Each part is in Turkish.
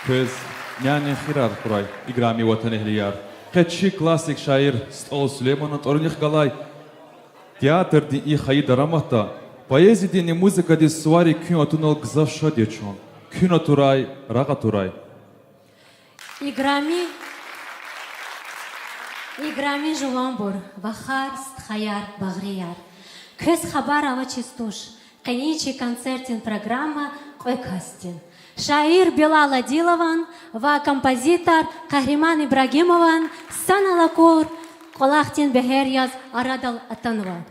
Köz yani xirar kuray igrami vatanı hliyar. Qetçi klasik şair Stol Süleyman'ın torunih galay. Teatr di i xayi daramata. Poezi di muzika di suari kün otunol gzav şodyeçon. Kün oturay, raga turay. Играми жуамбур, вахар, стхаяр, багрияр. Көз хабар ава чистуш. Каничи концертин программа Койкастин. Шаир Белал Адилован, ва композитор Кахриман Ибрагимован, Саналакур, Колахтин Бехерьяз, Арадал Атанова.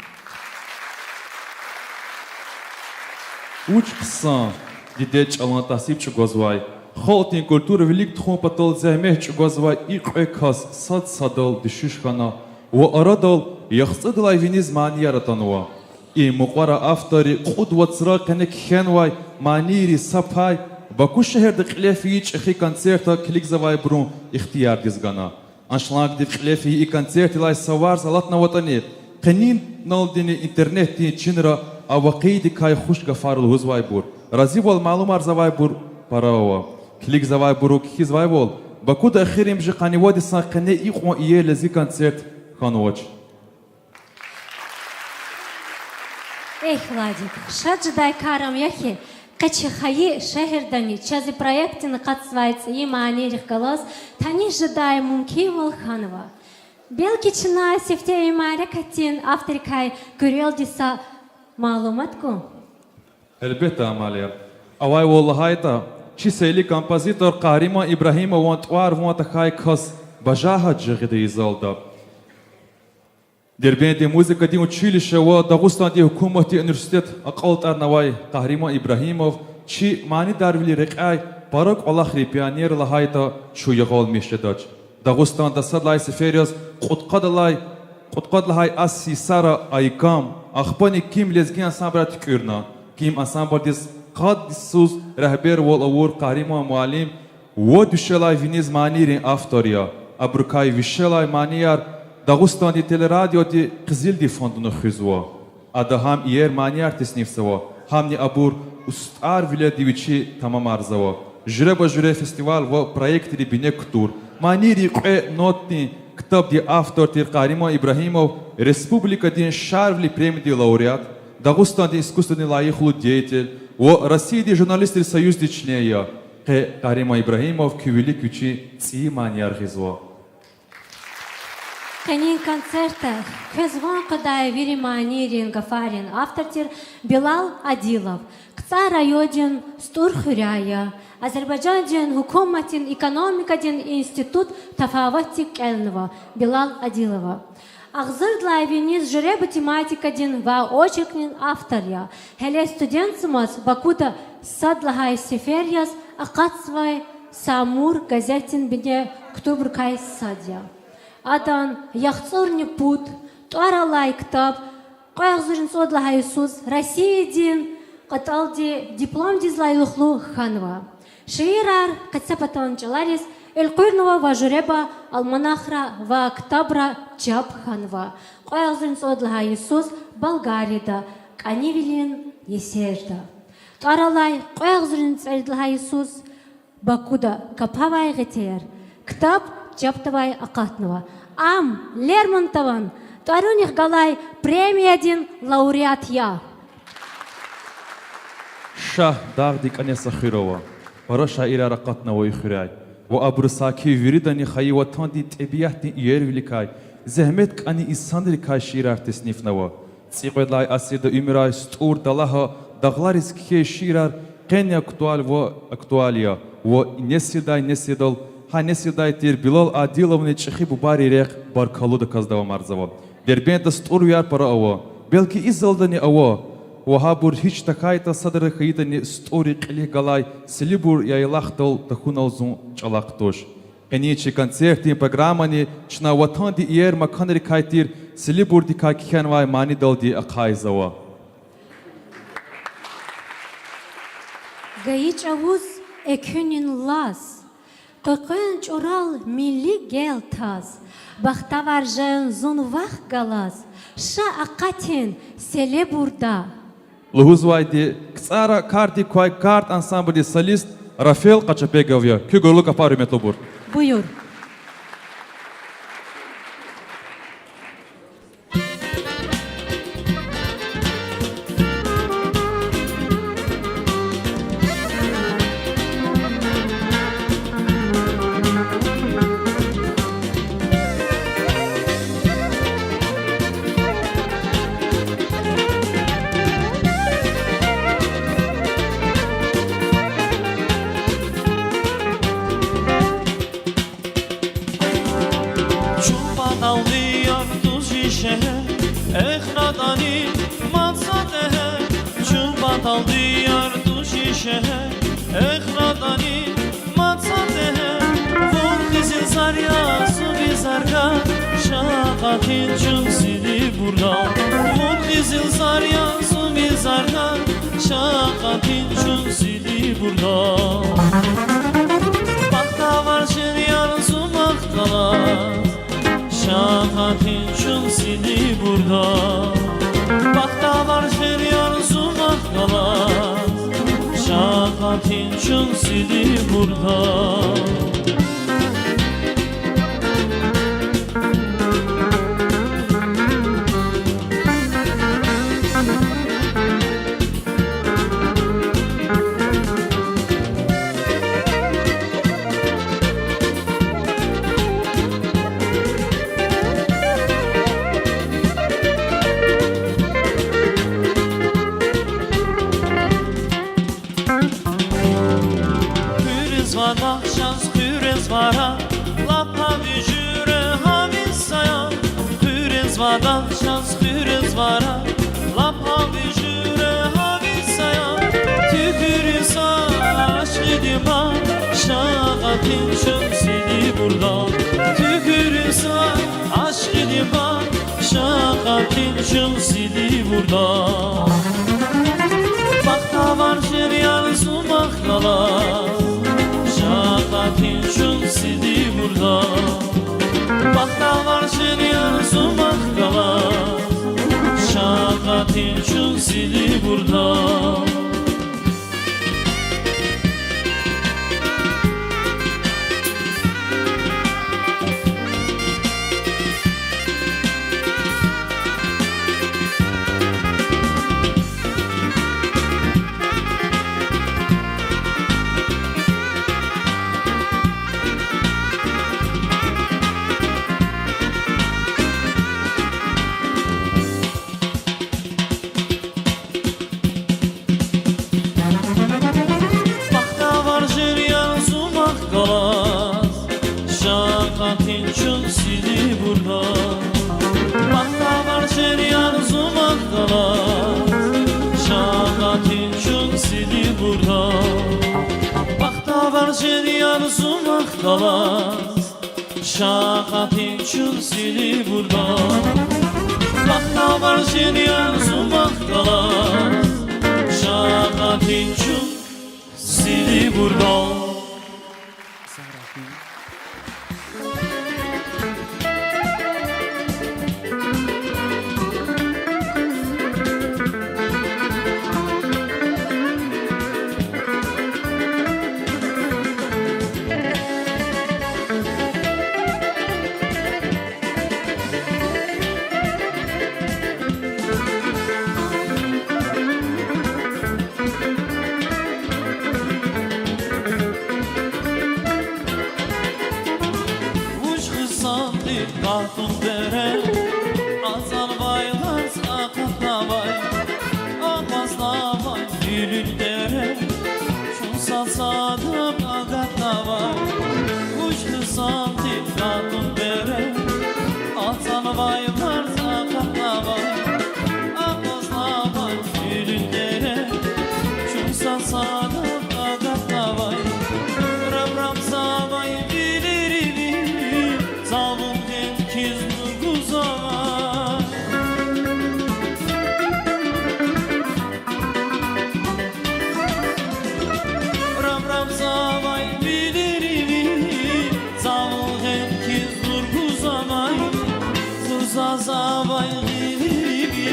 Уч ксан дидеч алантасип чугозвай. Холтин культура велик тхом патол зэмех чугозвай и Койкас сад садал дишушхана. Ва арадал яхсадалай виниз манияр Атанова. И муқвара автори қудва цра кенек хенвай манири сапай. Баку шехерде қлефи чехи концерта клик завай брун ихтияр дизгана. Аншлаг див қлефи и концерти лай савар салат на ватани. Қанин налдини интернетти чинра авақиди кай хуш гафарул хузвай бур. Разивал малумар завай бур парава. Клик завай буру кихи завай бол. Баку да ахирим же қанивади сан қане иқма ие лези концерт ханвач. Эх, Владик, шаджидай карам яхи. Качехаи шехердани чази проектин қатсвайц и маанерих галас тани жидай мумки Волханова. Белкичина сефте имаря катин авторикай гурелдиса малуматку. Elbette Amalia. Avay vallahayta çiseli kompozitör Qarima İbrahimov twar vanta khay khas bajaha jigde izalda. Дербенти музыка ди училище ва Дагустан ди хукумати университет aqaltar навай Qarima İbrahimov чи мани дарвили реqay барак алахри пионер лахайта чуйгол мешедач. Дагустанда садлай сефериаз qutqadlay asi sara aykam ахпани ким лезгин асамбрат кюрна ким асамбадис qad sus rehber wal awur Qarima muallim ва düşelay viniz maniri автория абрукай vişelay maniyar Дагустан ди телерадио ди Qizil ди фондуну xizwa. Ada ham iyer mani artisnivsava. Ham ni abur ustar viladivичи tamam arzava. Jreba jure festival va proyekt di bine kultur. Mani ri qe notni kitab di avtor tir Qarima İbrahimov Республика di Шарвли премии di laureat. Дагустан ди искусственный лайыхлу деятель. Ва Россия ди журналистский союз ди чнея. Qe Qarima İbrahimov küvilik viçi ці mani arxizva. Канин концерта Хезван Кадай Вириманирин Гафарин автортир Белал Адилов. Кца райодин Стурхуряя. Азербайджанин Хукуматин экономикадин институт Тафавати Кельнова Белал Адилова. Ахзыр длайвиниз жреба тематикадин ва очеркнин автория. Хеле студентсымаз Бакуда садлагай сеферияс акатсвай Самур газетин бине Ктубркай садя. Адан яхцорни пут, туаралай ктаб, қайғзырын содлаға Иисус, Россия дин, қаталди диплом дизлайлухлу ханва. Шиирар, қатсапатан чаларис, Эльқырнова ва журеба алманахра ва ктабра джаб ханва. Қайғзырын содлаға Иисус, Болгарида, Канивилин есерда. Туаралай, қайғзырын содлаға Иисус, Бакуда, капавай ғетер. Ктаб Чаптавай Акатнова. Ам Лермонтован. Таруних Галай премиядин лауреат я. Шах дагди канеса хирова. Бара шаира Рақатнова ихирай. Ва абрусаки виридани хаи ватанди тебиятни иервиликай. Зехмет кани исандри кай шир артиснифнава. Циқведлай асирда умирай стур далаха дағларис ке ширар қен актуал ва актуалия. Ва несидал Ханесидай тир Белал Адиловны чехи бубари рек баркалуда каздава марзава. Дербента стуру яр пара ава. Белки изалдани ава. Вахабур хич такайта садары хаитани стури қили галай селибур яйлахтал тахуналзун чалақтош. Каничи концерти программани чна ватанди иер маканри кайтир селибур ди кайкиханвай мани далди акайзава. Гаич авуз экюнин лас. Токын чурал милли гелтаз, бахтавар жен зунвах галаз, ша акатин селе бурда. Лугузвайди ксара карти квай карт ансамбли солист Rafael Kaçapegavya, Kugolu Kapar Hürmetli Buyur. Alıyor tuz şişe, ekradani matsatehe. Çubat alıyor tuz şişe, ekradani matsatehe. Vur kızıl sarya su bizarga, şakatin çunsili burada. Vur kızıl sarya su bizarga, şakatin çunsili burada. Bakta var şeryan su maktalar. Şakatin çun sili burada. Bakta var şeryan sumak kalas. Şakatin çun sili burada. Şans kürez vara, lapa bücüre haviz sayan. Kürez vara, şans kürez vara, lapa bücüre haviz sayan. Tükürü saç gidima, şakatin şömsili burada. Tükürü saç gidima, şakatin şömsili burada. Bakta var şeryan sumak kalas. Şakatin çun sili burada. Bakta var şeryan sumak kalas. Şakatin çun sili burada. Şakatin çun sili burada. Bakta var şeryan sumak kalas. Şakatin çun sili burada. Bakta var şeryan sumak kalas. Şakatin çun sili burada. Bakta var şeryan sumak kalas. Şakatin çun sili burada. Katun dere, azal baylar sakatla bay. Akmazla bay, gülün dere, şunsa sadım agatla bay. Uçtu santi katun dere, azal baylar sakatla bay. Akmazla bay, gülün dere, şunsa sadım agatla bay. Ram ram sabay bilirim, zavun Zavay gilibi,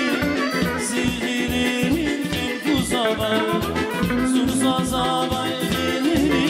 zilgilerin kuzavay. Zurza zavay gilibi,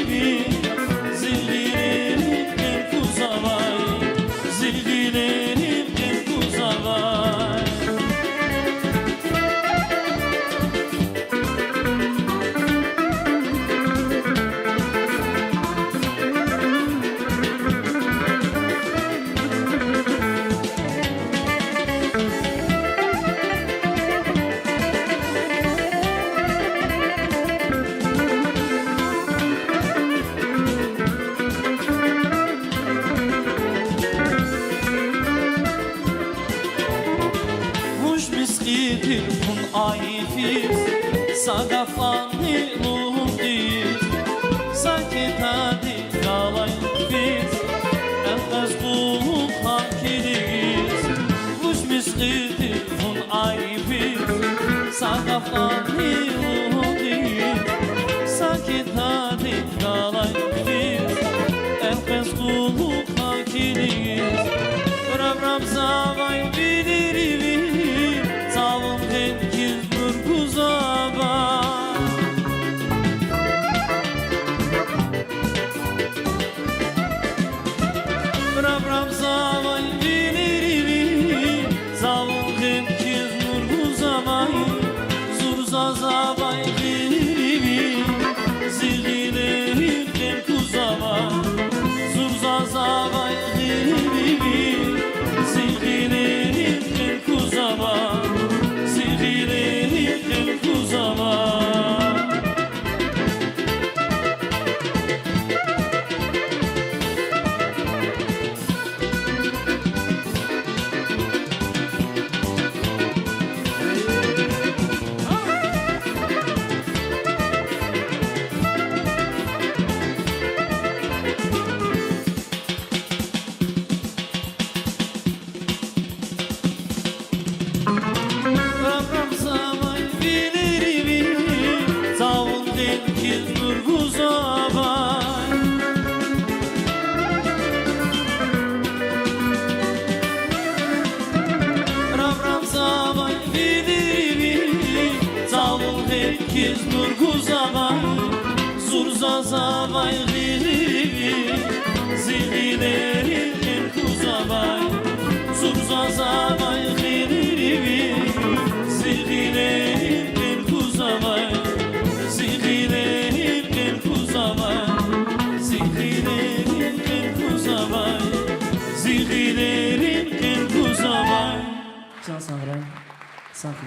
Sagafani luhdiz Sakitadi galay biz Enfes kuluk hakiriz Vuş miskidi hun aybiz Sagafani luhdiz Sakitadi galay biz Enfes kuluk hakiriz Ram zavay bilirivi Savun henkiz nurguzaba Ram zavay bilirivi Savun henkiz nurguzaba Zurza zavay bilirivi Zilgileri henkuzaba Zurza zavay bilirivi Zilgileri henkuzaba Zilgileri henkuzaba Ram zavay bilirivi Savun henkiz nurguzabay Ram zavay bilirivi Savun henkiz nurguzabay Zurza zavay bilirivi Zilgileri henkuzabay Zurza zavay bilirivi Zilgileri henkuzabay Zilgileri henkuzabay Zilgileri henkuzabay Zilgileri henkuzabay Can sağlayın. Sağ olun.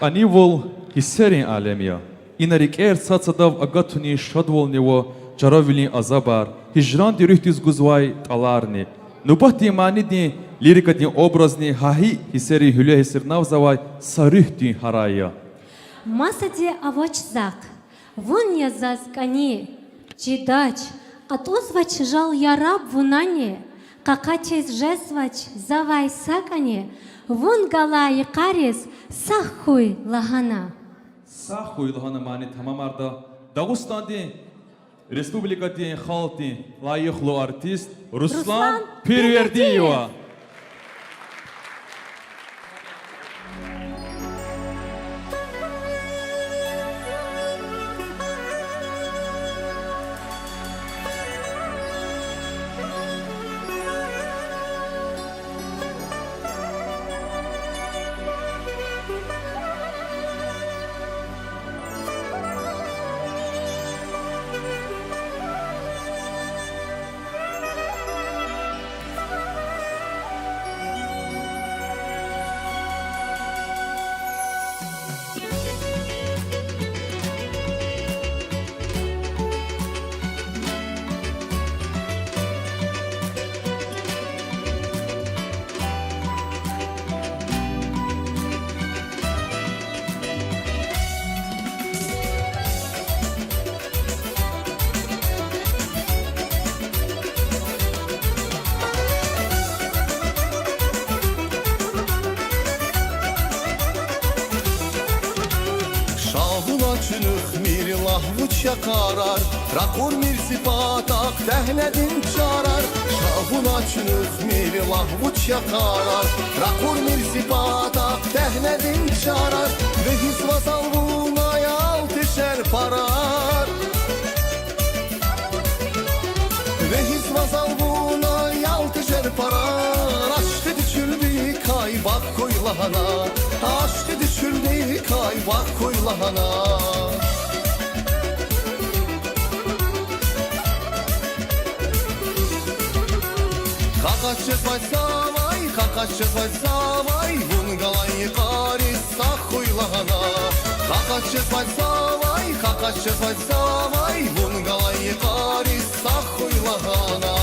Կանի ոլ հիսերին ալեմիա, ինարիկ էր ծացադավ ագաթունի շադվոլնիվո ճարավիլին ազաբար, հիժրան դիրույթիս գուզվայ տալարնի, նուբահ դիմանիդի լիրիկատի օբրազնի հահի հիսերի հյուլե հիսերնավ զավայ սարիհտի հարայա։ Масади авачзак, вон я заскани, чидач, отозвач жал я раб вунане, какачес жесвач завай сакане, вон гала и карис сахуй лагана. Սախույլ հանամանի թամամարդա Դաղուստանդի Ռեսպուբլիկատի խալտի լայիխլու արտիստ Ռուսլան Պիրվերդիյովա Yakarar, rakur mir sipatak tehnedin çarar. Şahun açınık mir lahvuç yakarar, rakur mir sipatak tehnedin çarar. Ve his vasal buna yaltışer parar. Ve his vasal buna yaltışer parar. Aşkı düşürdü kayvak koylahana, aşkı düşürdü kayvak koylahana. Kakacı savay, vun galayı karis sahuy lahana. Kakacı savay, vun galayı karis sahuy lahana.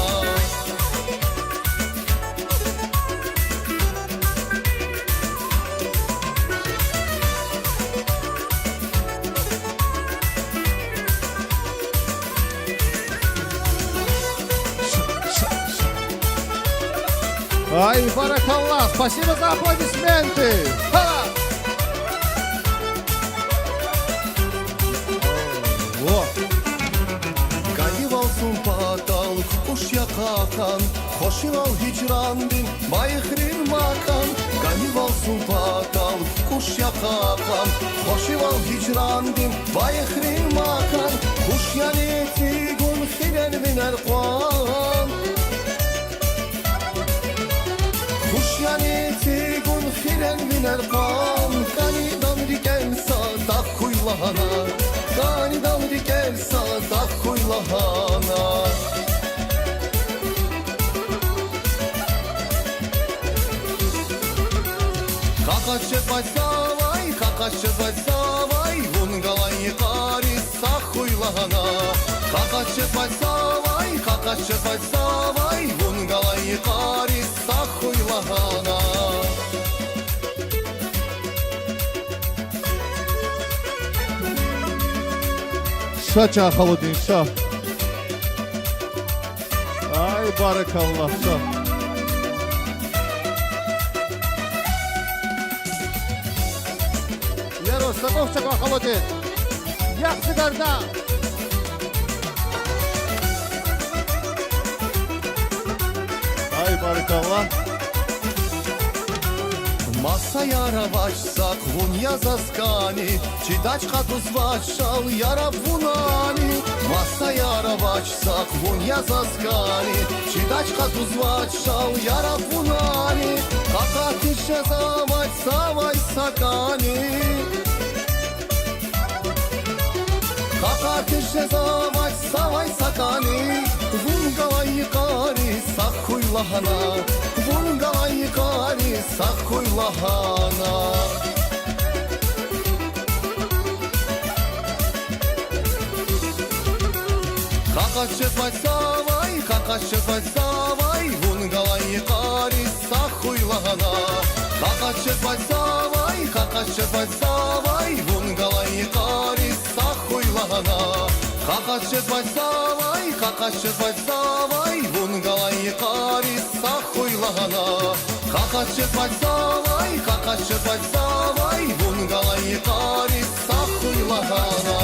Ай, баракаллах, спасибо за аплодисменты. Ха! О! Ganival sulpatal kuş yakakan Hoşival hicrandin bayıhrin makan Ganival sulpatal kuş yakakan Hoşival hicrandin bayıhrin makan Kuş yaneti gun hiler miner kwan Kuş yaneti gun hiler miner kwan Kani damri gelsa da kuylahana Kani damri gelsa da kuylahana Kakaşe basavay Vun galayı kari sahuylahana Kakaşe basavay Vun galayı kari sahuylahana Şaça Haludin, şa. Ay, barakallah, şa. Яро, становчака Халудин. Яхшы гарда. Ay, barakallah. Masa yara başsak vun yazaskani Çidaçka tuz başal yara vunani Masa yara başsak vun yazaskani Çidaçka tuz başal yara vunani Kakatişe zavaç savay sakani Kakatişe zavaç savay sakani Vun galayı kari sakuylahana Vun galayı kari sakuylahana Kakatişe basavay Vun galayı kari sakuylahana Kakatişe basavay Vun galayı kari sakuylahana Kakatişe basavay Vun galayı kari sakuylahana Kakatişe basavay Vun galayı kari sakuylahana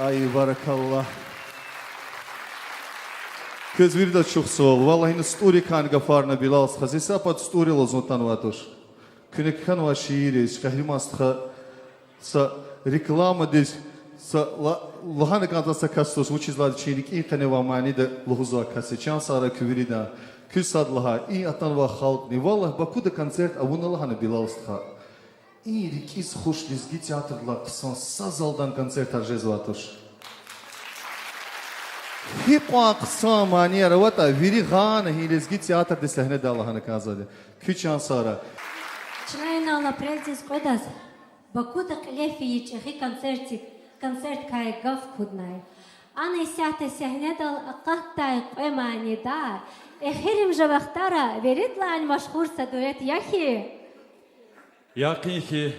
Ay, barakallah. Kız bir de çok sağ ol. Vallahi ne story kan gafarna bilal khazisa pat story lozontan vatosh. Künek kan va şiiriz, kahrimastha sa reklama des sa lahana kanta sa kastos учизлад чиник и танева мани да лохуза касечан сара küvirida. Küs sadlaha i atan va halk ne vallahi Baku da konцерт avunalahana bilalstha. И рекис хуш лизги театрла кысан сазалдан концерт аржезватош. Хипа кысан манера вата вири гана хилизги театр де сахне далахана казаде. Küçan sara. Члена на презис кодас. Бакута клефи ичхи концерт кай гав куднай. Ана сяте сягнедал акаттай қоймани да. Эхирим жабахтара веритлань машхур садует яхи. Яқинхи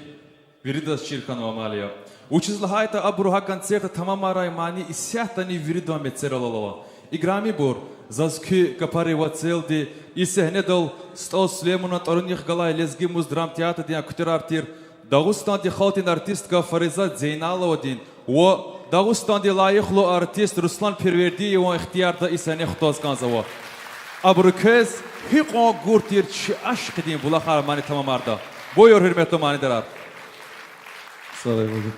Виридас Чирканова Малия. Учизлахайта абруха концерта тамамарай мани исяхтани виридва мецералалава. Играми бур зазки капари вацелди исехнедал стол Слемуна Торуньих Галай лезги муздрам театр дия кутирартир Дагустан ди халтин артистка Фариза Зейналова дин о Дагустан ди лайыхлу артист Руслан Первердиева ихтиярда исене хутазганзава. Абрукез хиқо гуртир чи ашq дин булахар mani tamamarda. Buyur hürmetli manideler. Saray bulduk.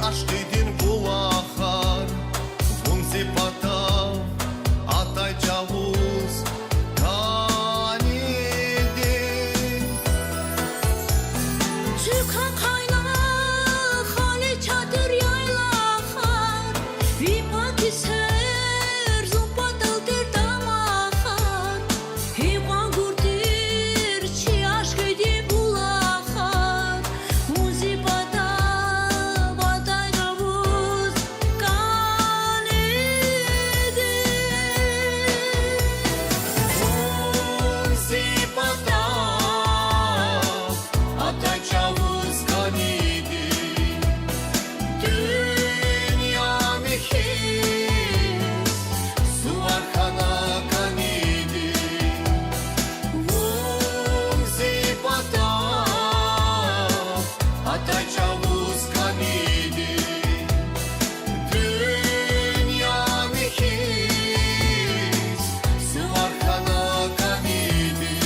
aşk edin bulakar Bun zipata atay çavuz kanidin Çıkan kaynak hali çadır yaylakar Vipati ser zumpatıldır damakar Hivan gurtir çi aşk edin bulakar Muzipata vatay gavuz kanidin Bun zipata atay çavuz kanidin Dünya mihis suvar kana kanidin Bun zipata atay çavuz kanidin Dünya mihis suvar kana kanidin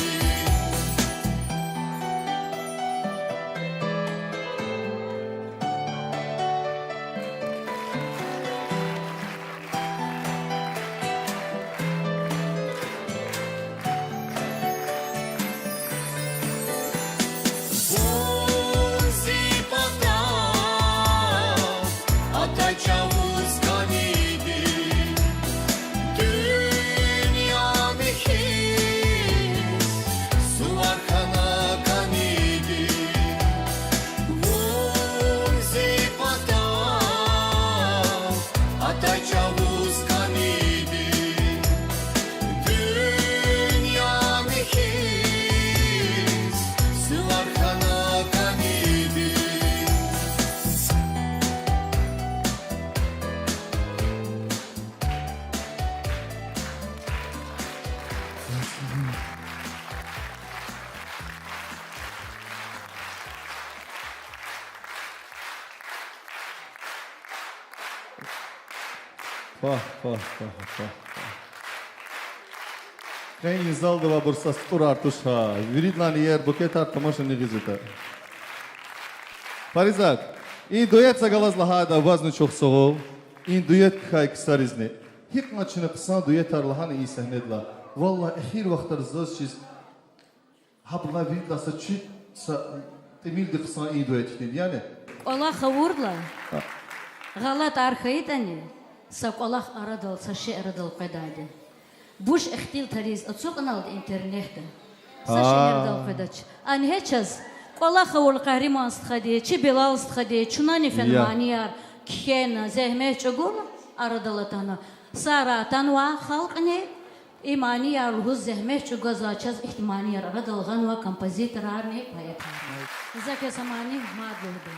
Bun zipata atay çavuz kanidin Dünya mihis suvar kana kanidin Bun zipata atay çavuz kanidin Dünya mihis suvar kana kanidin Pah, pah, pah, pah. Крайний зал дава бурса стур артуша. Виридlan yer buket артамаша ne güzel. Parizat. İn duet sagalazla hada vaznu çok soğuk. İn duet kay kısarizni. Hik maçını kısa duet arlahan iyi sahnedla. Vallahi ahir vaxtlar zaz çiz. Habla viridla sa çit sa temil de kısa iyi duet edin. Yani Олах аурла, غلط архаитани, сак Олах арадал, саши арадал қайдайды. Буш ихтил тариз, ацуқанал интернетта. Саши арадал қайдач. Анхечас, Олах аурл қахриман стхади, чи Белал стхади, чунани фенманияр, кхена, зехмех чагур, арадалатана. Сара танва халқани, иманияр, лгуз зехмех чугазачаз, ихтиманияр, арадал ғанва композитор арни, паятарни. Заке самани, мадлуды.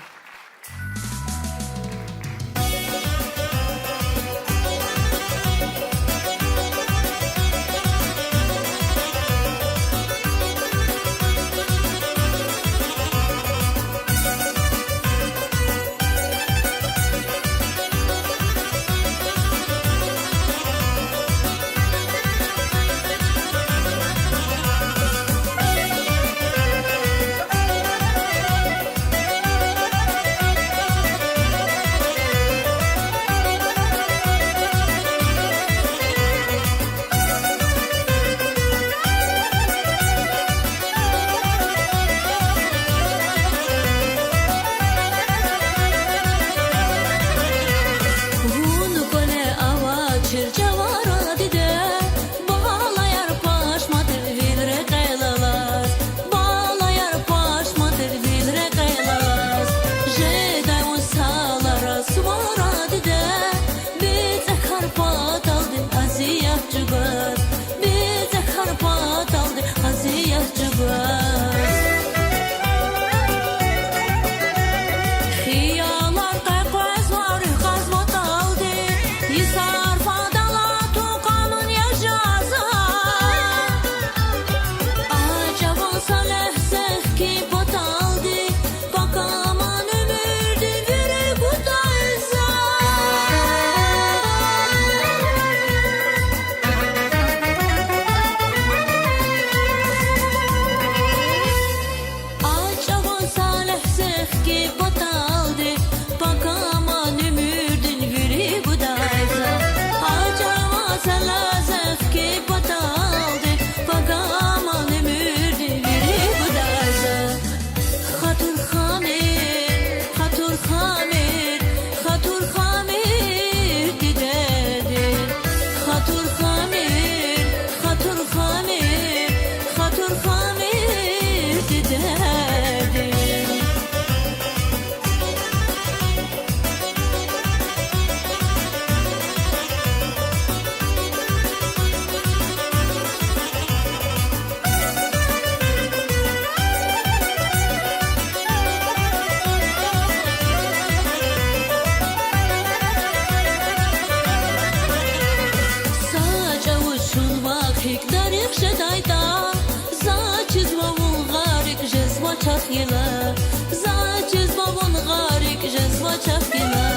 خيلا زاجز بابون غارق جزوة شفيلا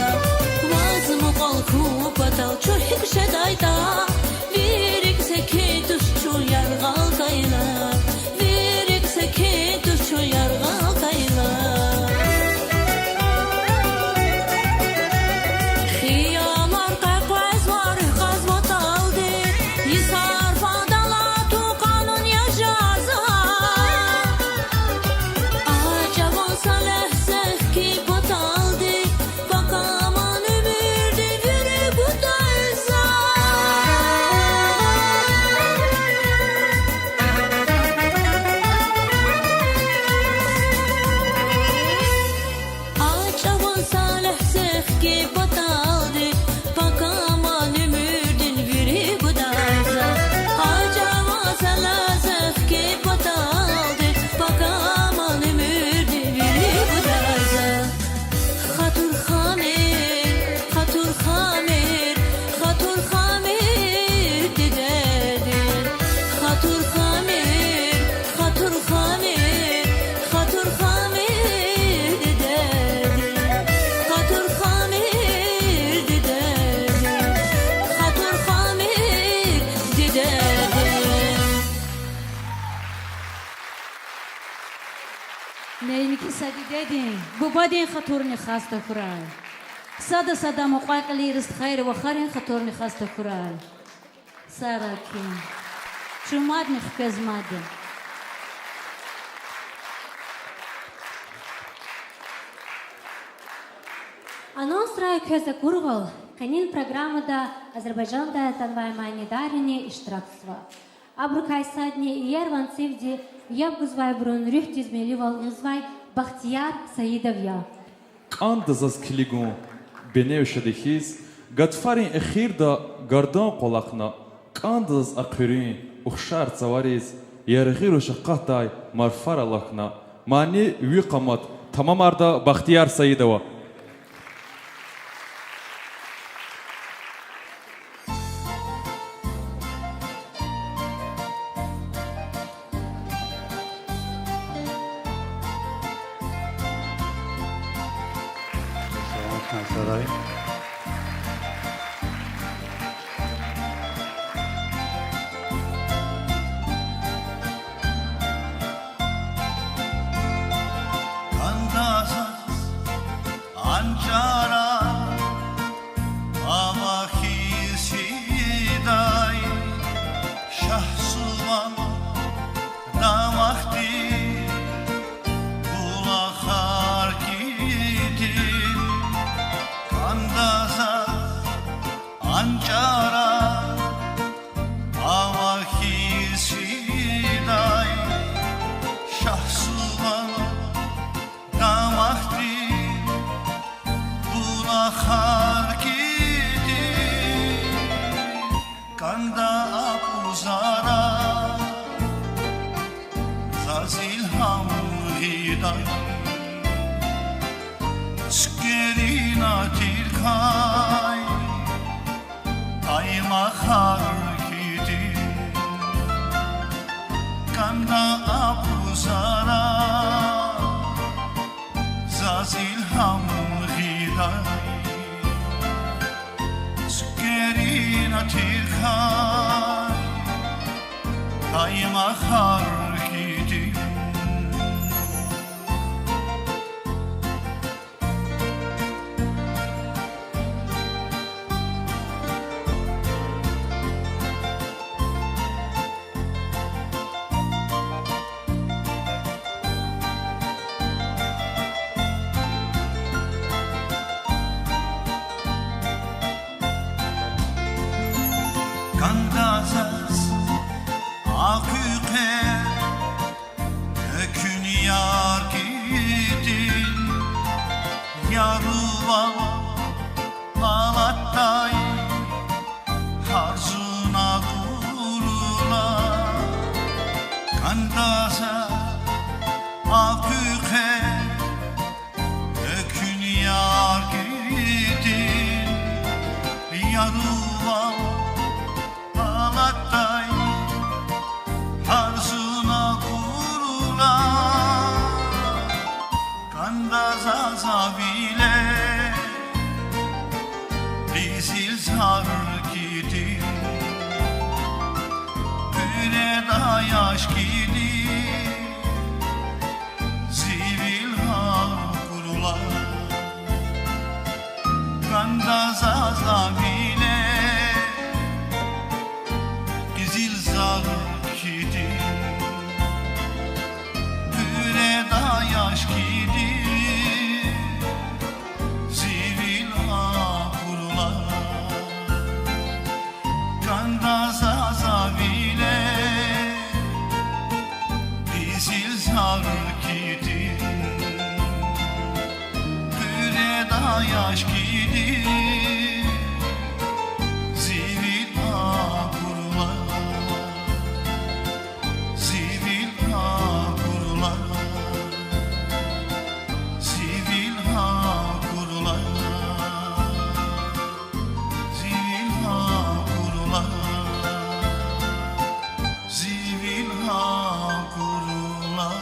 وازم قلقو بطل چوحك شدايدا ويرك سكيتوش چو يرغال قيلا ويرك سكيتوش چو يرغال قيلا Neyinki sadi dedin, bu badin xaturni xasta kuray. Sada muqaqli rist khayr wa kharin xaturni xasta kuray. Sarakin. Chumadni xpezmadin. Анонс рай көзі кургал, канин программада Азербайджанда танваймайни дарини иштираксыва. Абрукай садни ерван цивди ябгузвай брун рюх дизмеливал узвай Бахтияр Саидовья. Андазаз килигун беневшадихиз гадфарин эхирда гардан қолақна андаз ақырин ухшар цавариз ярғиру шаққатай марфар алақна мани виқамат тамамарда Бахтияр Саидова. Saray. Kandasas Ancara Avahisidai Şahsuvan Namahdi Ulahar gidin Kandasas Ancara Avahisidai Şahsuvan Namahdi Bulahar gidi Kanda apuzara Zazilham hiday Skerina tirkay Aymahar gidi Kanda apuzara Zazilham hiday Skerina tirkay Aymahar gidi Kandasas aküke ökün yar gidin Yaruval alattay harzuna kurula Kandasas aküke ökün yar gidin Yaruval Alattay harzuna kurula yaş gidiyor Zivil ha kurular Kanda zazamine Gizil zakidi Püre da yaş gidi Zivil ha kurular Kanda zazamine Gizil zakidi Püre da yaş gidi Zivil ha kurular Zivil ha kurular Zivil ha kurular Zivil ha kurular Zivil ha kurular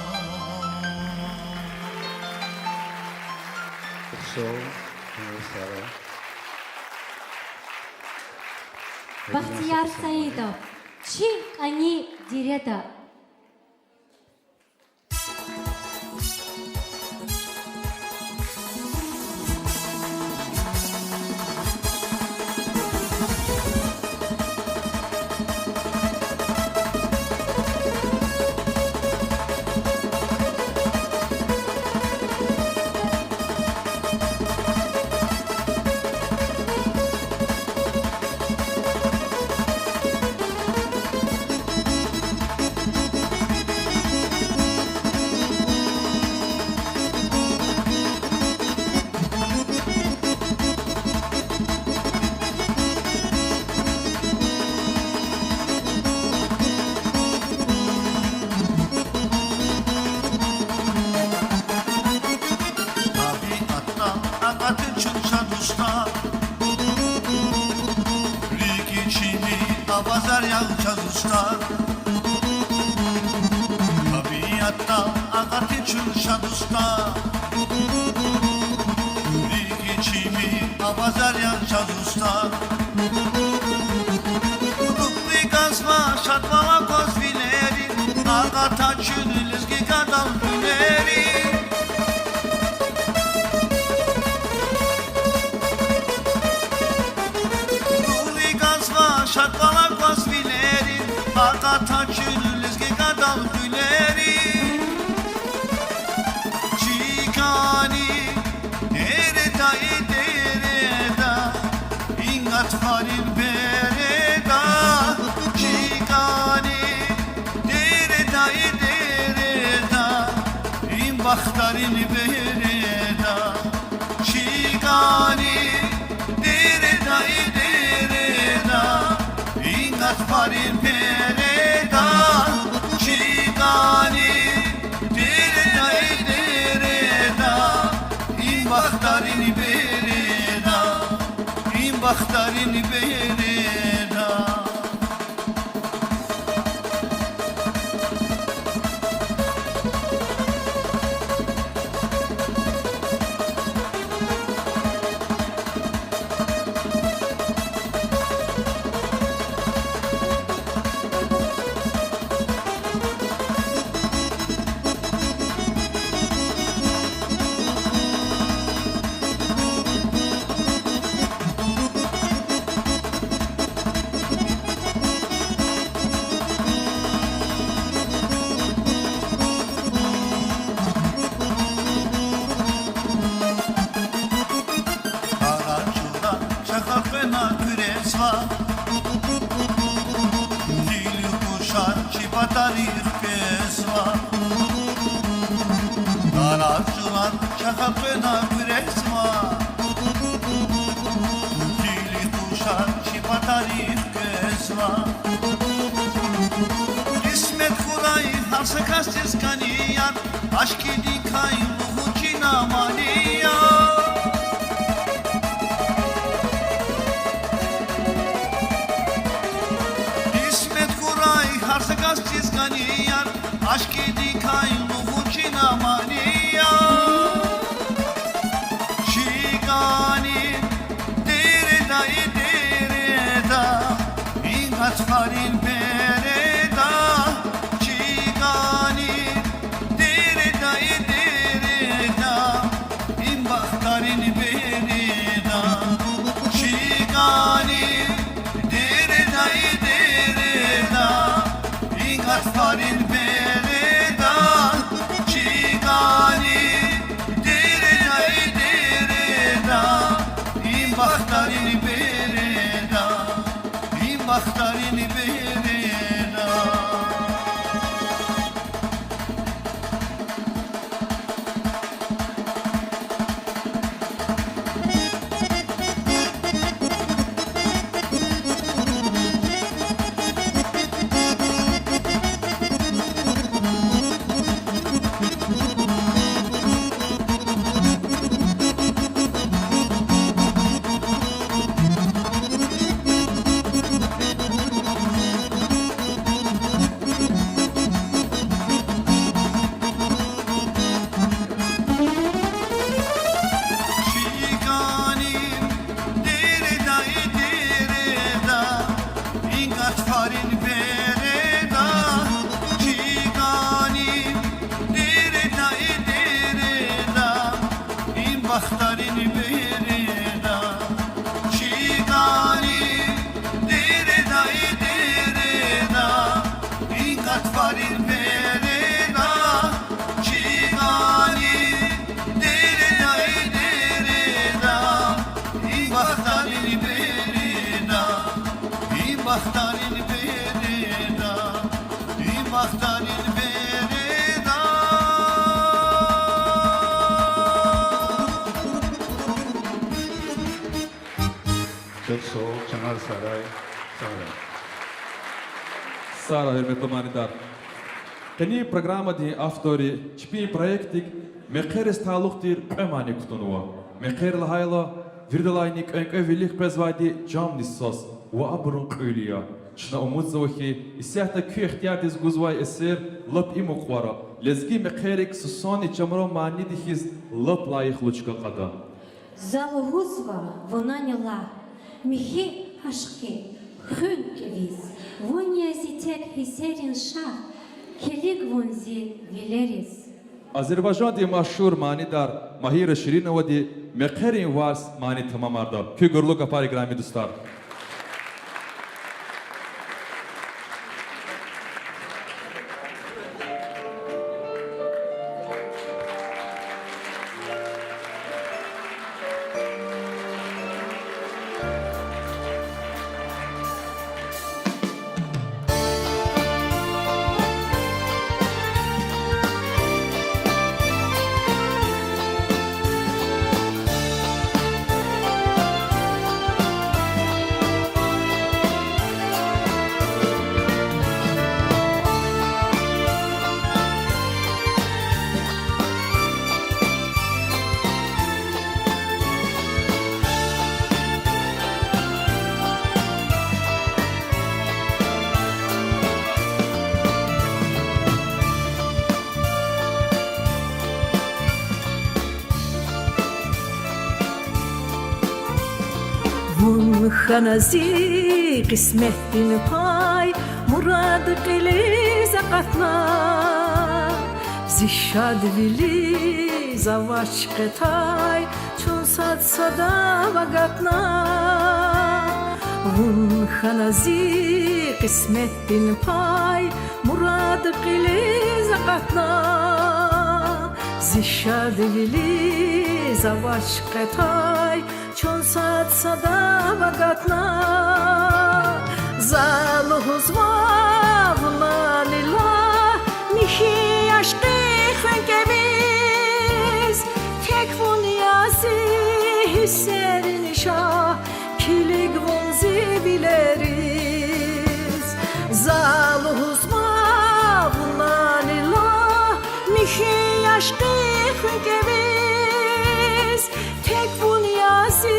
Бахтияр Саидов, Чик они диреда. Tabiatta akatı çulşa dusta Riki çimi avazar yağçaz usta Tabiatta akatı çulşa dusta Riki çimi avazar yağçaz usta Rukli gazma şatmama kozvileri Akata çürülüzgi kadal güleri Şarkılar kasvileri Akata çürülüzgi kadal güleri Çikani Dereda dereda İngat harin bereda Çikani Dereda dereda İn bakhtarin bereda Çikani Dereda dereda İngat parin pereda Çikani Dereda dereda İn bakhtarin bereda İn bakhtarin bereda Karaçuda şaka fena küres var Dili kuşar çipa tarih pes var Karaçular şaka fena küres var Dili kuşar çipa tarih pes var İsmet Kuray harsa kastes kaniyan Aşk idi kayluhu cinamaniyan Kastis kaniyan aşk idi kayluhu cinamaniyan Şikani dereda dereda İngat harin bereda بختارین بیرنا این بختارین بیرنا بختارین بیرنا چیگانی دیره دای دیره دا این قطفارین بیرنا چیگانی دیره دای دیره دا این بختارین بیرنا این بختارین بیرنا این بختارین بیرنا Çok soğuk, Çınar Saray. Saray. Sara, hürmetli manidar. Kani programa di aftori çipi projektik mekheres taluktir ömani kutunuva. Mekher lahayla virdelaynik övelik bezvadi cam nissos ve abrun öliya. Şuna umut zavki isihta kü ihtiyar diz guzvay eser lap imuqvara. Lezgi mekherik susani çamro mani dihiz lap layık luçka qada. Залогузва вона няла, михи ашки, хün кевиз, воня зитек хисерин шах, келик вонзи вилерис. Azerbaycan di maşhur manidar Mahir Şirinova di mekherin vars mani tamamarda. Kü gurlu kapari grami dostlar. Vun khanazi qismetin pay murad qili zaqatna zishad vili zavaç qetay çun sad sada vagatna Vun khanazi qismetin pay murad qili zaqatna zishad vili zavaç qetay Çon sad sada vagatna Zaluhuz vavlanila Mihi aşkı hünkemiz Tek vun yasi hisserin şah Kilig vun zibileriz Zaluhuz vavlanila Mihi aşkı hünkemiz Tek vun yasi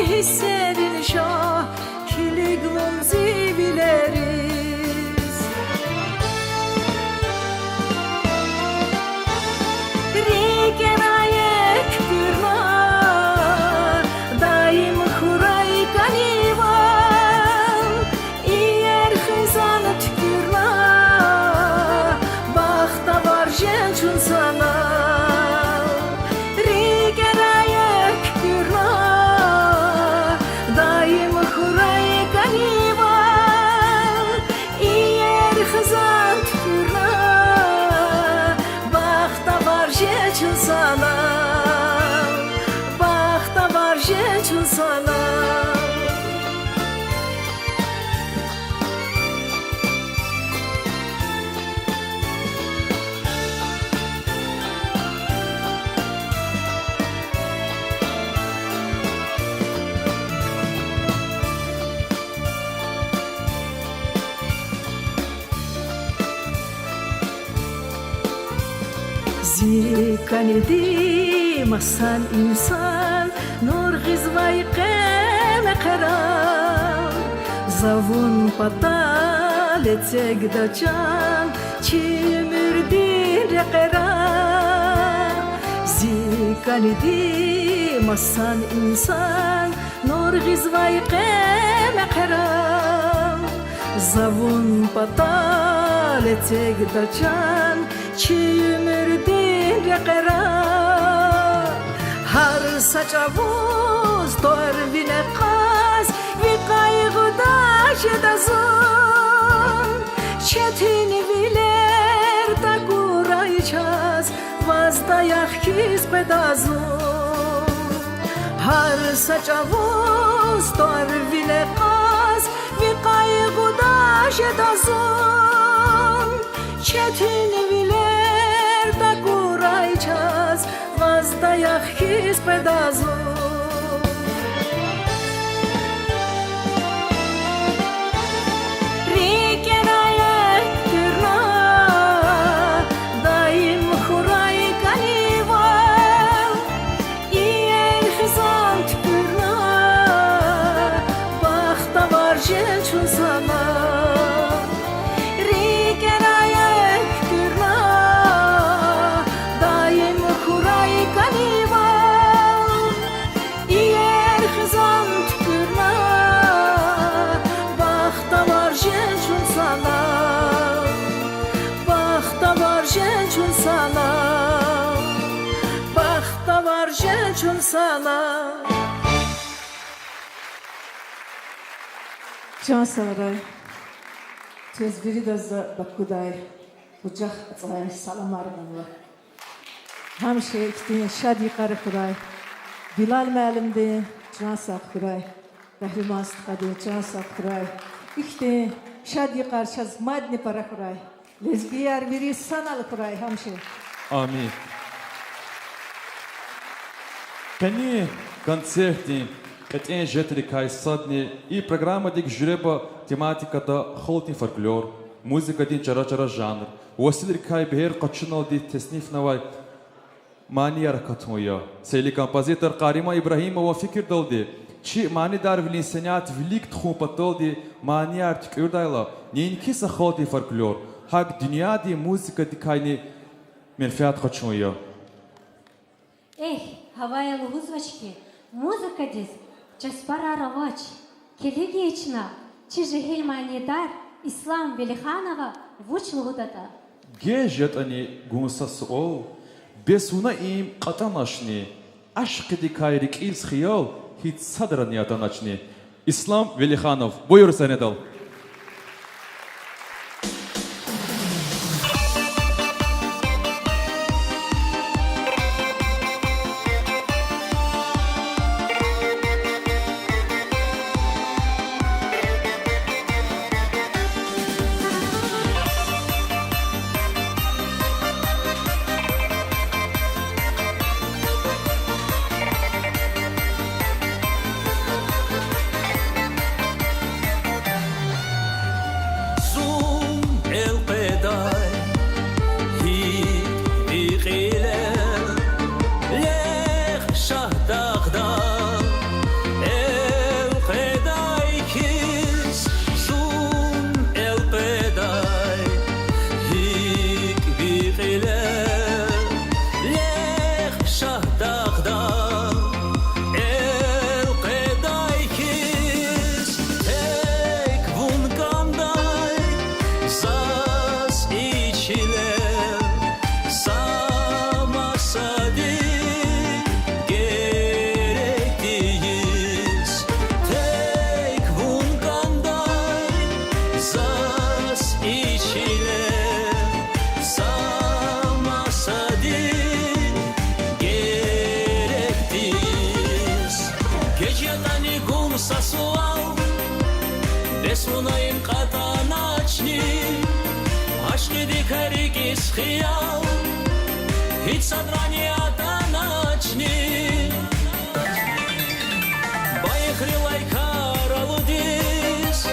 hisserin şah Kiligmum zibileriz Rikenayek pürma Daim huray kanivan İyer hızan tükürma Bakta var jençun sana Daim huray kaniva زیکنی مسان انسان نور غزوای قیم قرار زبون پتال تگ دچان چی مردین قرار زیکنی مسان انسان نور غزوای قیم قرار زبون پتال تگ دچان چی مردین قرار هر سچوز دور بین قاز وی قایغو داشت دزون چتین ویلر دا گورای چاز وازدا یخکیز بدازون هر سچوز دور بین قاز وی قایغو داشت دزون چتین ویلر دا گورای چاز وازدا یخکیز بدازون چون sana rikenayek kırna daim kuray kanival yer khizan kırna baxta var çun sana baxta var çun sana baxta var çun sana Can Saray, tez biri de bakkuday, ucak atlayın salam armağanlar. Hem şey iktiğin şadi karı kuray, Bilal məlimdi, can sağ kuray, Kahraman sıkadi, can sağ kuray, iktiğin şadi karşız madni para kuray, lezbiyar biri sanalı kuray hem şey. Amin. Kani концерти Этен жетри кайсадни и программа дик жреба тематиката холтин фольклор, музыка дин чара-чара жанр. Василир кай бер качынал ди тесниф навай мания ракатмоя. Сели композитор Карима Ибрахимова фикр далди. Чи мани дар вилинсенят велик тхум патолди мания артикурдайла. Нинкиса холтин фольклор. Хак dünya ди музыка ди кайни менфиат качмоя. Эх, havaya лузвачки, музыка дис. Часпара равач, келегечна, чижи хельманидар, Ислам Велиханова вучлугудата. Гежет они гунсас ол, бесуна им атанашни, ашкиди кайрик илс хиял, хит садрани атаначни. Ислам Велиханов, buyur Senedal. Sunayım katanaçni Aşkı dikari kis khiyal Hiç sadrani atanaçni Bayıkrilay karaludis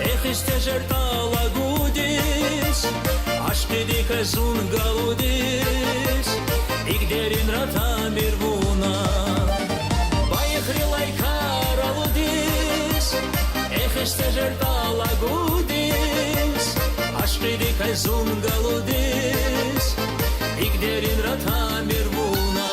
Эх istejертала гудис Aşkı dikazun galudis стежер талагудис Ашқиди кай зунгалудис Игдерин ратамир буна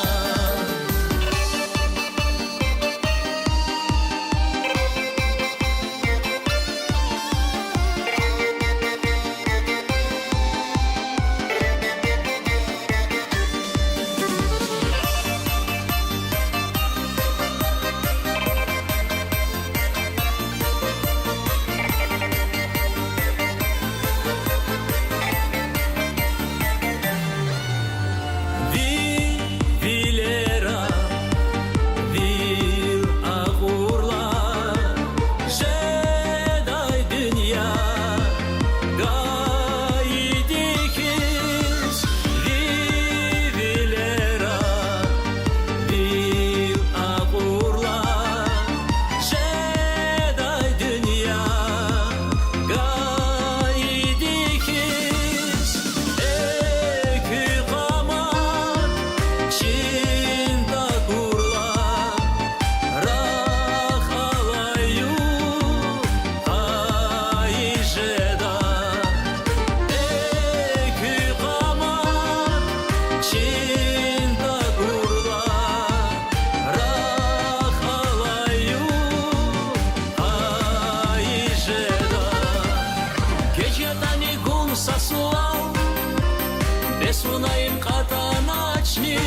Sunayım qatan açni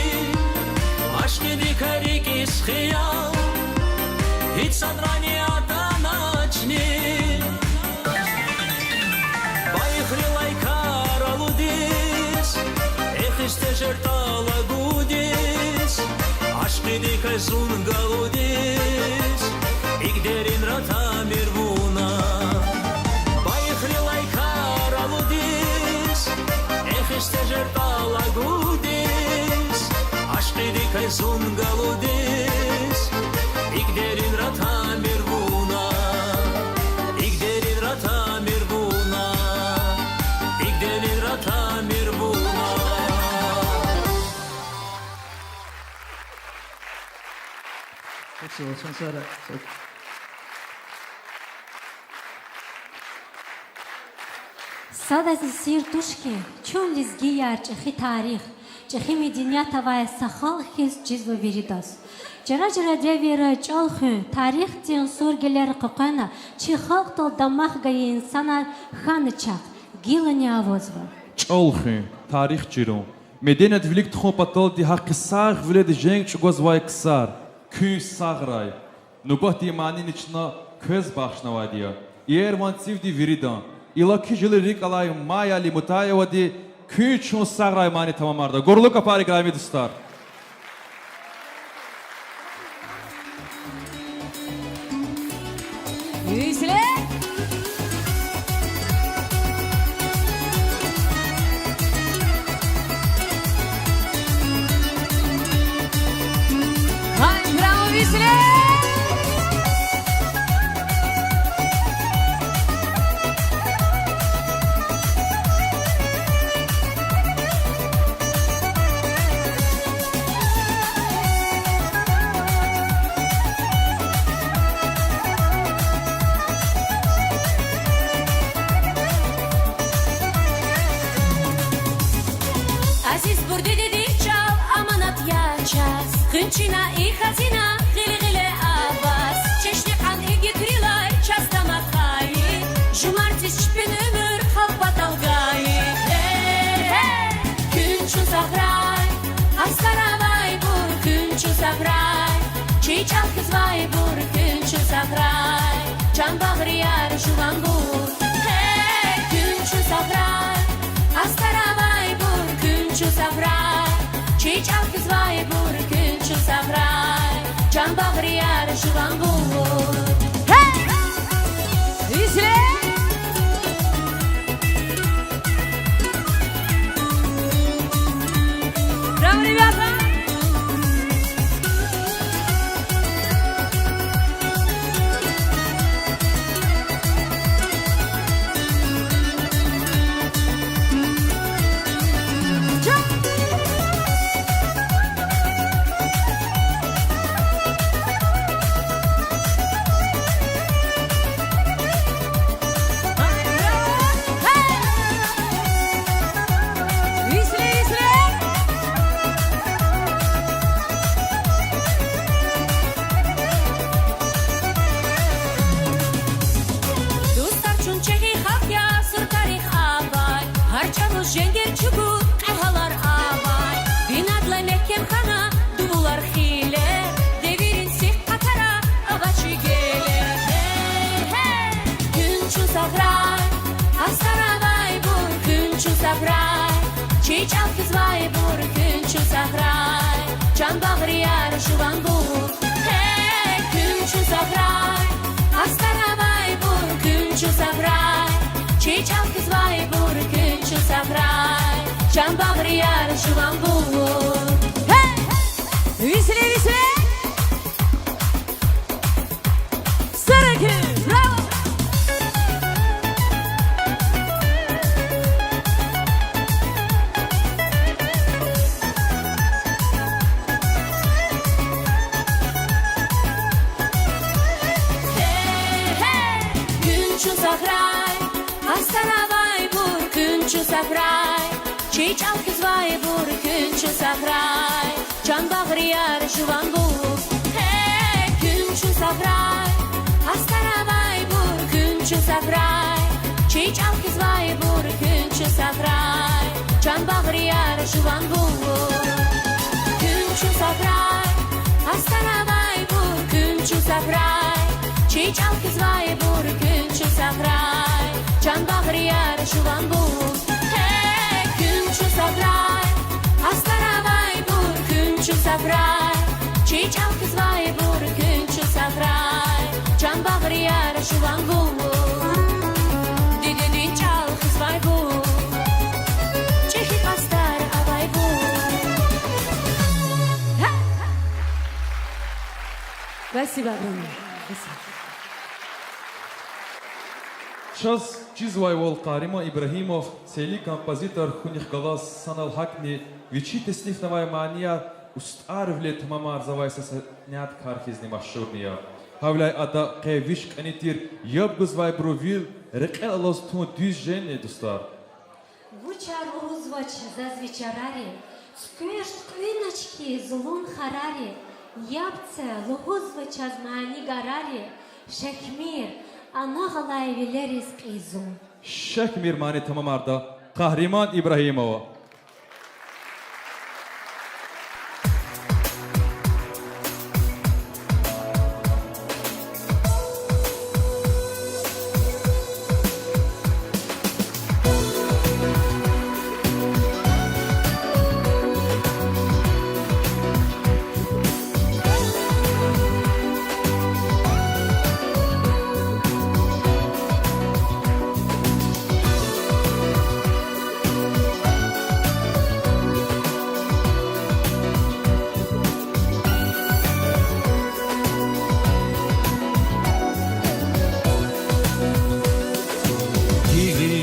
Aşkidi karikis xiyal Hiç sadrani atan açni Bayıxrilay karaludis Ekhiste jertala gudis Aşkidi kaysun galudis İgderin ratamir buna Bayıxrilay karaludis Ekhiste taлагудис Ашқиди кай зунгалудис Игдерин ратамир буна Игдерин ратамир буна Игдерин ратамир буна Спасибо, Сансара. Садази сир тушки, чон лизги яр чихи тарих, чихи мединиятавая сахал хиз джизва виридас. Жара древера чалхын, тарих тин сургелер қықана, чи халқтал дамах гае инсанар ханычақ, гилани авозва. Чолхи, тарих чиру. Меденет велик тхопатол ди хақи сағ вилед женг чугозвай ксар, күн сағрай. Нугот имани нична көз бахшнавадия. Иерван цивди виридан. İlaki jili rikalay mayali mutayevadi küçün sağray mani tamamarda. Goruluk apari grami dostlar. Yüzle Hay bravo yüzle Хынчина и хазина, гили-гили аваз Чешни қан иги крилай, часта махаи Жумартис чпин өмір, халпа талгаи Күнчу сахрай, астаравай бур Күнчу сахрай, чичал кызвай бур Күнчу сахрай, жан бағрияр жуған бур Күнчу сахрай, астаравай бур Күнчу сахрай, чичал кызвай бур Күнчу сахрай, жан бағрияр жуған бур Визле! Браво, ребята! Jenger çubuğu kahalar avay Binadla mekken kana duvular hile Devirin sih katara avaçı gele Hey hey Günçü sagray Astaravay bur günçü sagray Çiğ çalkız vay bur günçü sagray Can bağrıyar şuvan bur Hey günçü sagray Astaravay bur günçü sagray Çiğ çalkız vay bur günçü sagray Can bağrıyar şuvan bur Hey Visle visle Sarıkı bravo Günçü sagray Astaravay bur günçü sagray Çiğ çalkız vay bur günçü sagray Can bağrıyar şuvan bur Hey günçü sagray Astaravay bur günçü sagray Çiğ çalkız vay bur günçü sagray Can bağrıyar şuvan bur Günçü sagray Astaravay bur günçü sagray Çiğ çalkız vay bur günçü sagray Can bağrıyar şuvan bur Hey günçü sagray Astaravay bur günçü sagray Çiğ çalkız vay bur günçü sagray Can bağrıyar şuvan bur Dididin çalkız vay bur Çekik astar avay bur Спасибо огромное. Спасибо. Час чизвай вол Карима Ибрагимов, цели композитор хуних галас санал хакни, вичи теснифнавай мания, устар влет мамар завайса нят кархизни машурния. Хавлай ада кевиш канитир, ябгузвай бровил, рекел алос тун düz жене достар. Вучар узвач зазвичарари, сквеш квиночки злун харари, Yapце лугузвач азмани гарари, Шекмир, anagalay vileriz qizun. Şekmir mani tamamarda, Kahraman İbrahimova.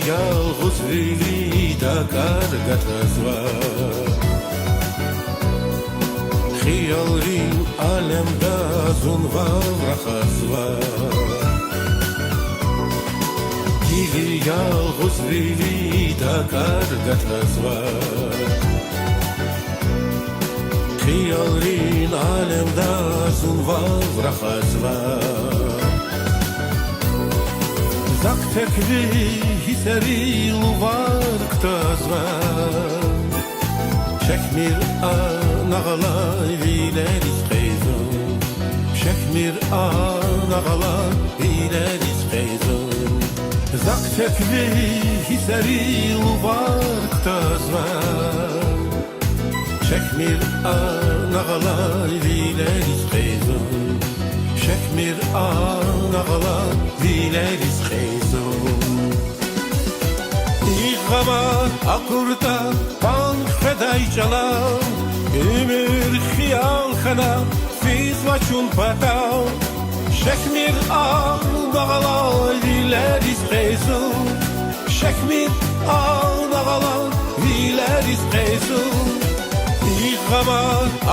Yalğız vili da kargatazva Xiyalin alemda zunva vraxazva Dili yalğız vili da kargatazva Xiyalin alemda zunva vraxazva Tak tekli hiseri luvar ktazva Şekmir anağalay vileriz qeyzun Şekmir anağalay vileriz qeyzun Tak tekli hiseri luvar ktazva Şekmir anağalay vileriz qeyzun Şekmir anağalay vileriz qeyzun İğama akurda bank feday çalan Ömür xiyal xana fiz vaçun patav Şekmir anağalay vileriz qeyzun Şekmir anağalay vileriz qeyzun İğama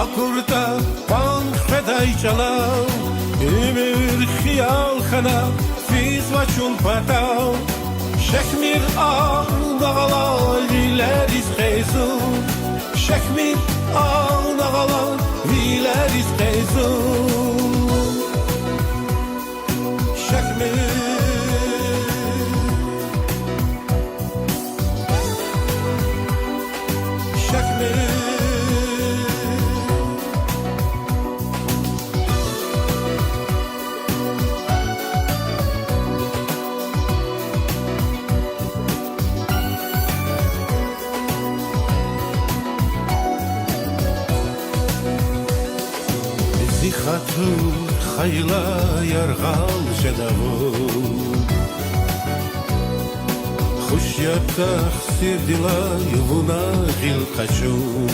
akurda bank feday çalan Ömür xiyal xana fiz vaçun patav Şekmir ağağalay vileriz qeyzun Şekmir ağağalay vileriz qeyzun Şekmir خیلا یرغال جداو خوشیا تخسیر دلای ونا غیل قچون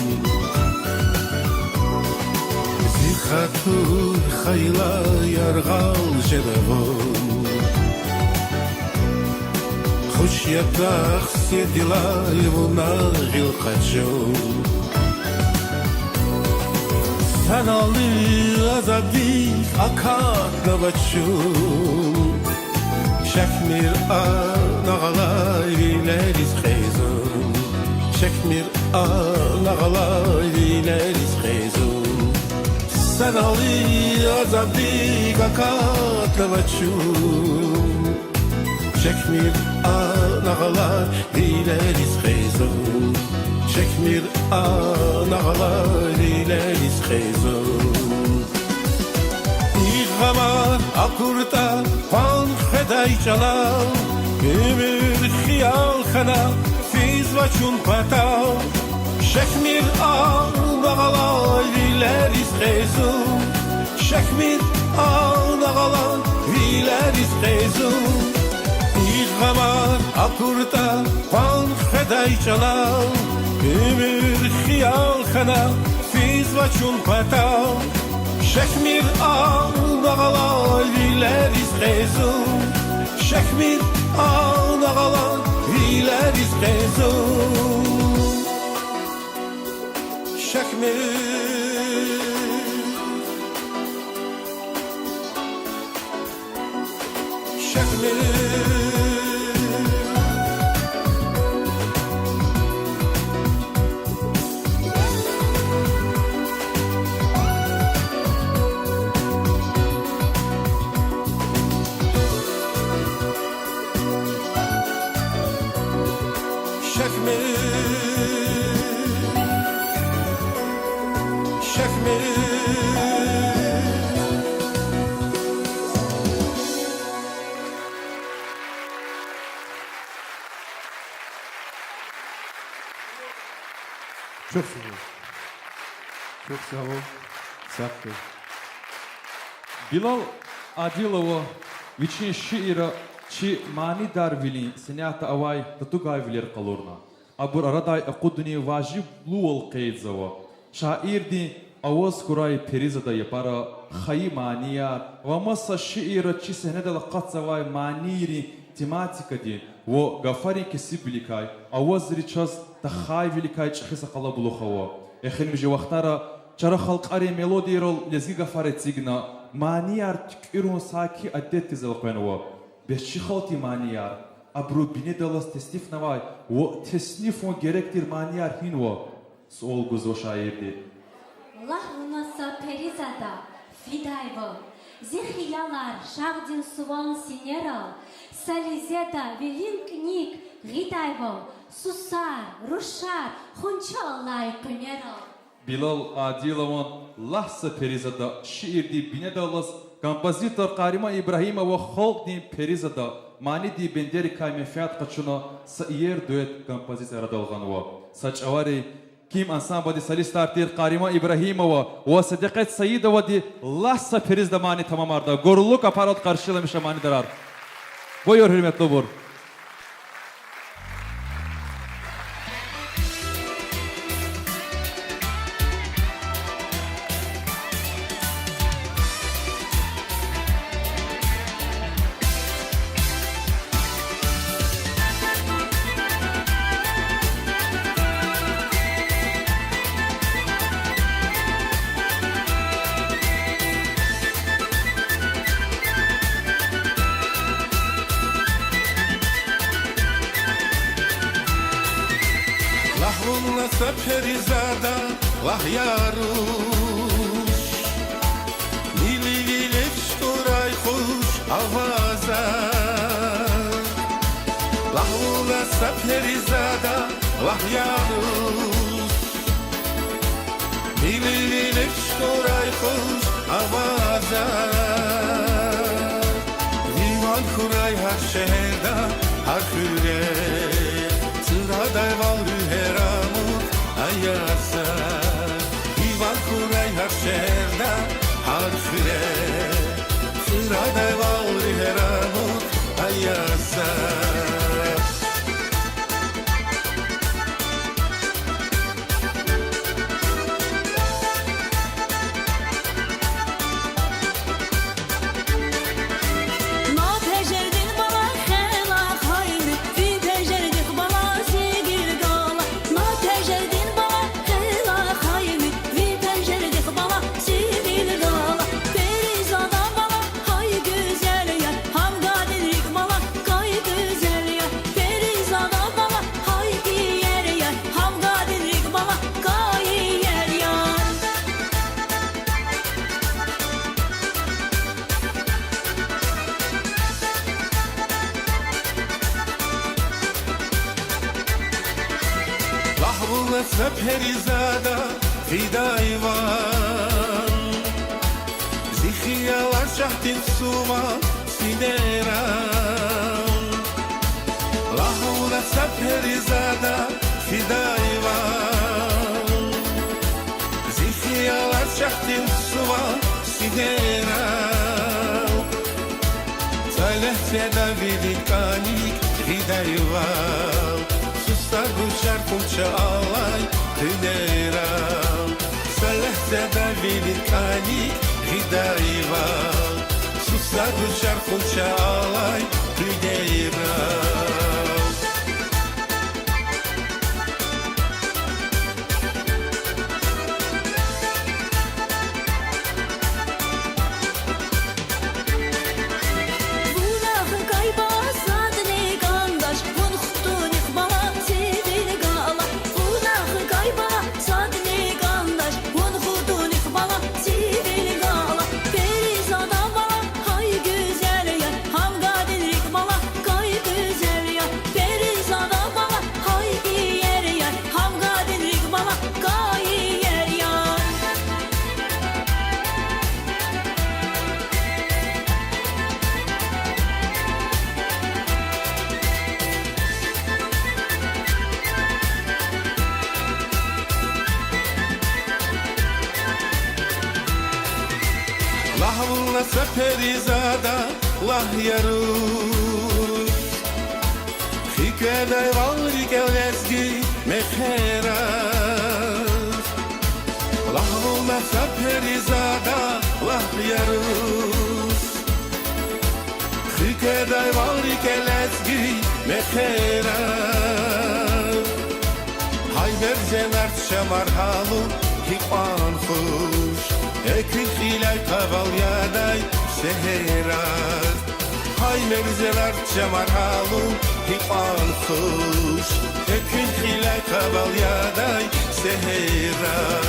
زیخاتو خیلا یرغال جداو خوشیا تخسیر دلای ونا غیل قچون Sen alı azabi akar navaçum Şekmir anağalay vileriz xeyzum Şekmir anağalay vileriz xeyzum Sen alı azabi akar navaçum Şekmir anağalay vileriz xeyzum Şekmir anağalar ileriz xeyzum İğamar akurda pan xeday çalal Ömür xiyal xana fiz va çun patav Şekmir anağalar ileriz xeyzum Şekmir anağalar ileriz xeyzum İğamar akurda pan xeday çalal Ömür xiyal xana fiz va çun patav Şekmir anağalar ileriz xeyzum Şekmir anağalar ileriz xeyzum Şekmir Şekmir Çok sağ ol. Çok sağ ol. Sağ ol. Bilal Adilova Viçin şiira çi mani dar vili Sinata avay Tatugay vilir kalorna Abur araday akudni vajib luol qeydzava Şair di Avaz kuray perizada yapara Khayi maniyar Vamasa şiira çi senede laqatsavay maniri Tematika di Vo gafari kesi bilikay Avaz riçaz Takhay bilikay çikhisa qala bulukhava Ekhil miji vaqtara Çara xalqari melodiyarol lezgi gafari tsigna Maniyar tükürün saki addet tizalqenova Beşi xalti maniyar Abru bine dalas tesnif navay O tesnifon gerektir maniyar hinva Sol guzo şairdi Allah unasa perizada Fidayvo Zihyalar şardin suvan sineral Salizeda velin knik Gidayvo Susar, ruşar, hunçalay köneral Bilal Adilov'un lahsa perizada şiirdi bine dalas Kompozitor Karima İbrahimova xalq di perizada Mani di benderi kayme fiyat qaçuna Saiyer düet kompozisiya radalganova Saçavari Kim ansamba di solist artir Karima İbrahimova Ve Sadiqet Sayidova di lahsa perizda mani tamamarda Gorulluk aparat karşılamışa mani darar Buyur hürmetli obur Lahvunlasa perizada Vah yaruş Nili vilif şuray kuş avaza Lahvunlasa perizada Vah yaruş Nili vilif şuray kuş avaza Divan kuray her şehirde Har küre Sıraday valrü heramut ayasa Divan kuray her şehirde Har küre Hırada valri heramut ayasa Lahvulla Perizada Fidayvan Zikhiyalar şahtin suma Sideran Lahvulla Perizada Fidayvan Zikhiyalar şahtin suma Sideran Saleh seda vidikanik Fidayvan Sustar kumça alay Hüneram Saleh seda vidikanik Fidayvan Sustar kumça alay Hüneram Lahvulla Perizada lah yarus Hikaday valri gelezgi meheras Lahvulla Perizada lah yarus Hikaday valri gelezgi meheras Hayber zenart şamar halu hipan huş Ekün hilal kaval yaday seherat Hay merzeler çamar halun hipan kuş Ekün hilal kaval yaday seherat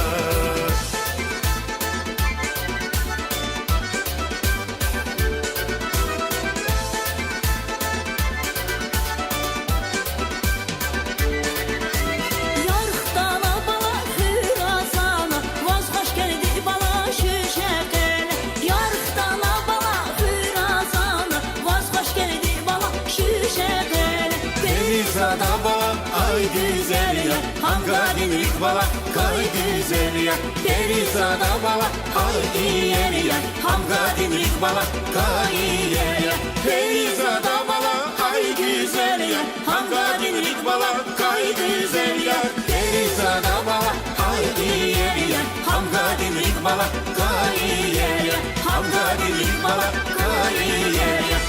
Ay güzel ya, hangadin rikbala, kay güzel ya, Perizada bala, ay yer ya, hangadin rikbala, kay yer ya, Perizada bala, ay güzel ya, hangadin rikbala, kay güzel ya, Perizada bala, ay yer ya, hangadin rikbala, kay yer ya, hangadin rikbala, kay yer ya.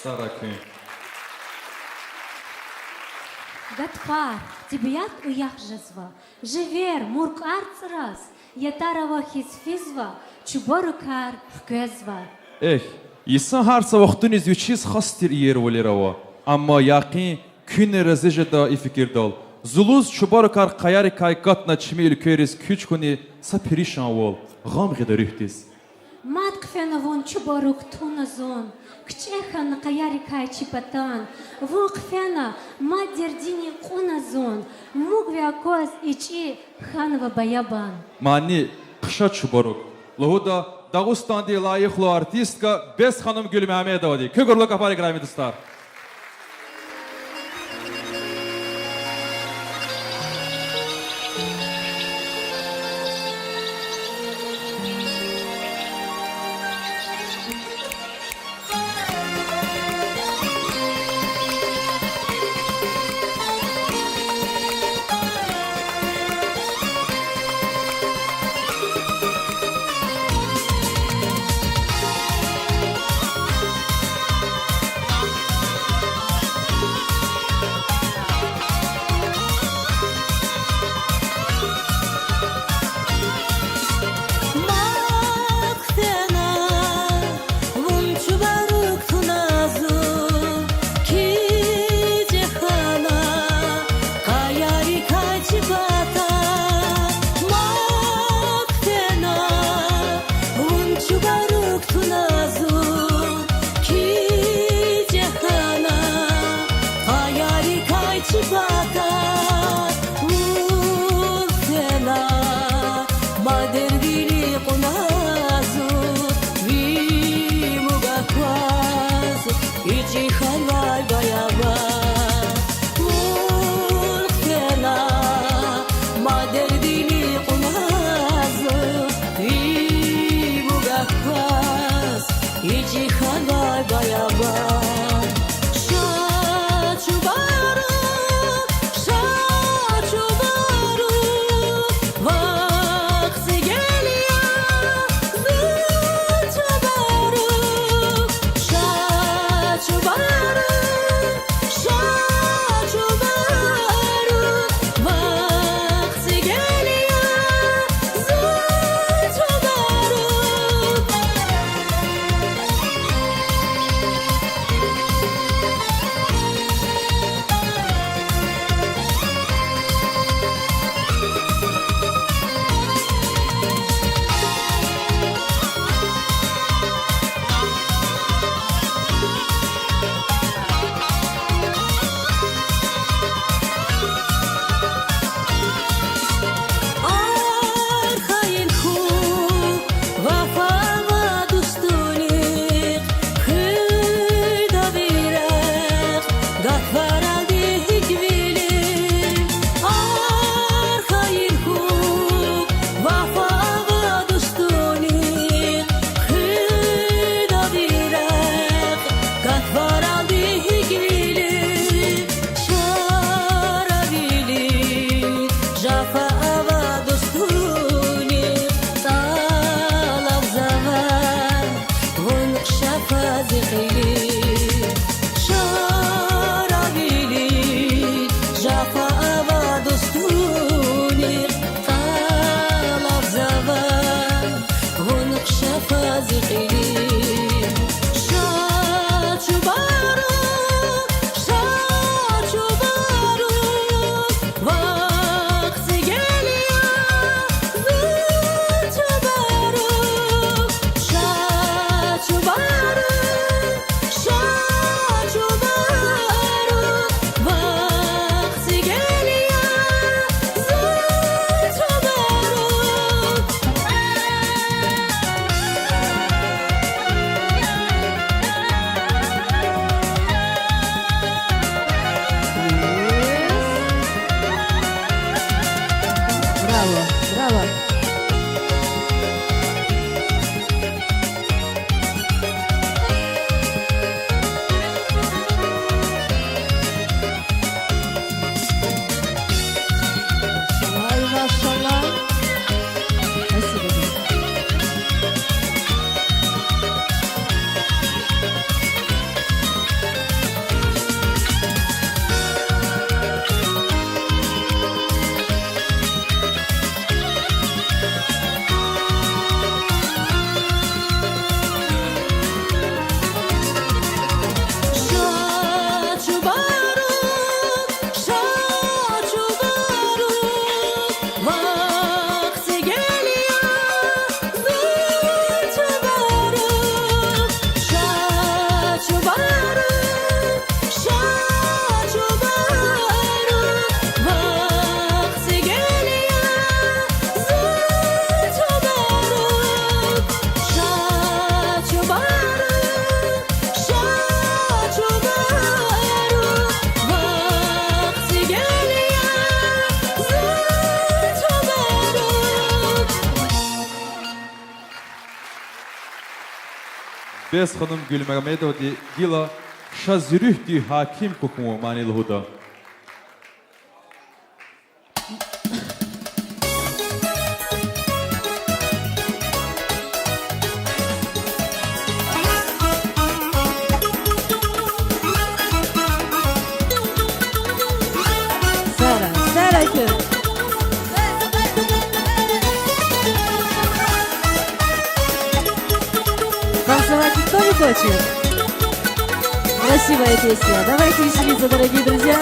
Sarakın. Гатпар, тибият уях жазва, живер, мурк арцрас, ятарава хизфизва, чуборукар хкезва. Эх, İnsan her vaxtın izviçiz xastir yer volirava. Amma yaqin kün razıja da ifikir dal. Zuluz çubarkar kayar kaygatna çmil köriz küç kuni sapirişan vol. Gam gıda rühtiz. Мат кфеновон чуборук туназон, кчехан каяри кайчи патан, вон кфена мат дердини куназон, мугвя коз ичи ханова баябан. Mani kışa çubaruk. Lohuda Dağıstan diye layıklı artistka Bes Hanım Gül Mehmedova diye. Kögürlü kapar ikram edistar. Bes Hanım Gülmehmetov di Gila Şazürüh di hakim kukumu manil huda. Сара кö. Танцевать никто не хочет? Красивая песня. Давайте веселиться, дорогие друзья.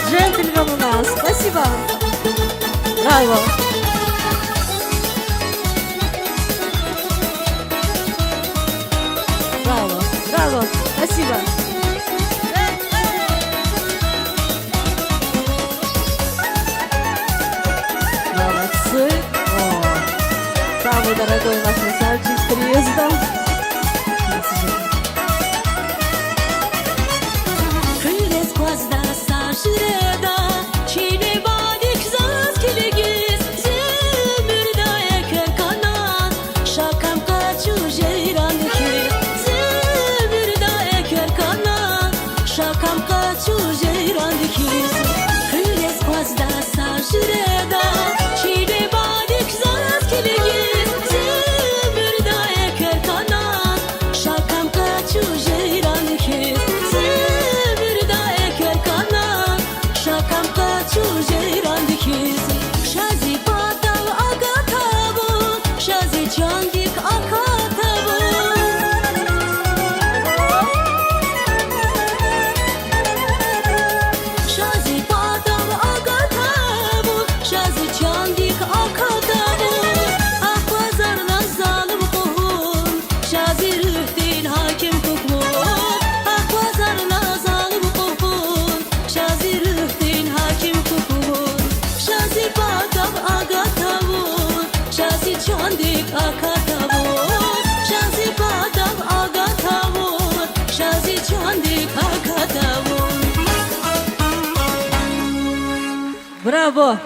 Джентльмен у нас. Спасибо. Браво. Браво. Браво. Спасибо. Молодцы. О, самый дорогой наш красавчик с приездом. Şakam kaçu ceyran dikiz çandik akatavu Şazi padam agatavu Şazi çandik akatavu Ah pazarına zalim kohun Şazi rühdin hakim hukmun Ah pazarına zalim kohun Şazi rühdin hakim hukmun Şazi padam agatavu Şazi çandik akatavu Şazi padam agatavu Şazi çandik akatavu Браво!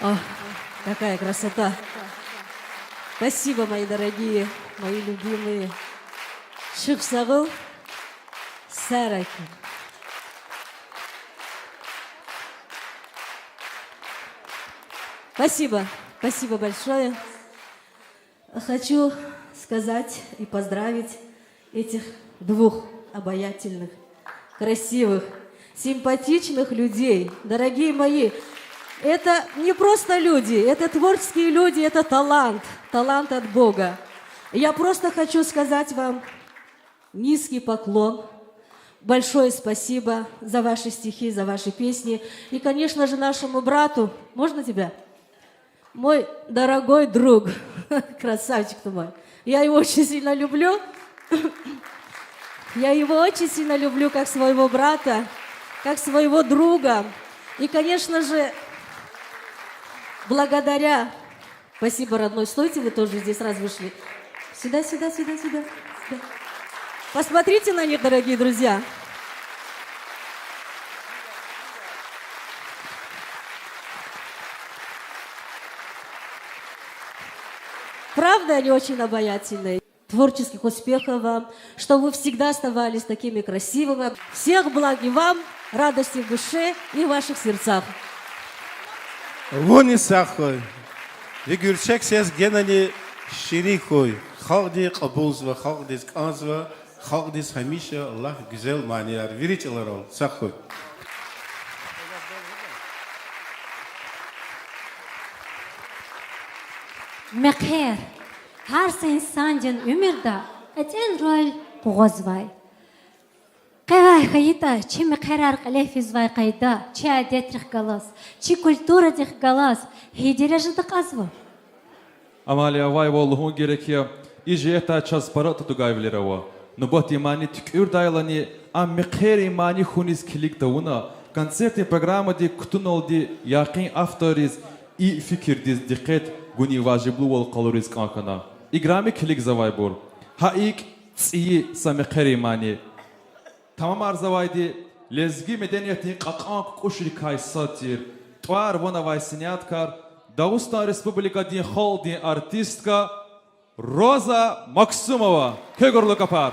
Ох, какая красота! Спасибо, мои дорогие, мои любимые. Шықсағыл, сарайки. Спасибо, спасибо большое. Хочу сказать и поздравить этих двух обаятельных, красивых, симпатичных людей. Дорогие мои, это не просто люди, это творческие люди, это талант, талант от Бога. Я просто хочу сказать вам низкий поклон, большое спасибо за ваши стихи, за ваши песни. И, конечно же, нашему брату, можно тебя? Мой дорогой друг, красавчик ты мой. Я его очень сильно люблю. Я его очень сильно люблю, как своего брата, как своего друга. И, конечно же, благодаря... Спасибо, родной. Стойте, вы тоже здесь раз вышли. Сюда, сюда, сюда, сюда. Сюда. Посмотрите на них, дорогие друзья. Правда, они очень обаятельные. Творческих успехов вам, чтобы вы всегда оставались такими красивыми. Всех благ и вам, радости в душе и в ваших сердцах. Вони сахой. Вигурчек сез генани ширихой. Халди қабулзва, халдис казва, халдис хамиша Аллах güzel maniler. Viriçler ol. Sahой. مخير هر إنسان جن عمردا أجل رول بغزواي قوي خيطة شي مخير أرقلي في زواي قيدا شي عادات رخ قلاص شي كультура رخ قلاص هيدي رجدق أزوا Amalia vay volluğun gerekiyor. İjeta çaz para tutu gayvlerava. Nubat imani tükür daylani am mekher imani hunis kilik davuna. Konserti programı di kutun oldi yakin afteriz i fikir diz dikkat guni vaciblu vol kaloriz kankana. İgrami kilik zavay bor. Ha ilk tsiyi sa mekher imani. Tamam arzavaydi lezgi medeniyeti qakan kuşrikay satir. Tuar vona vay siniatkar. Дагестан Республика дин хол дин артистка Роза Максумова. Кегорлу капар.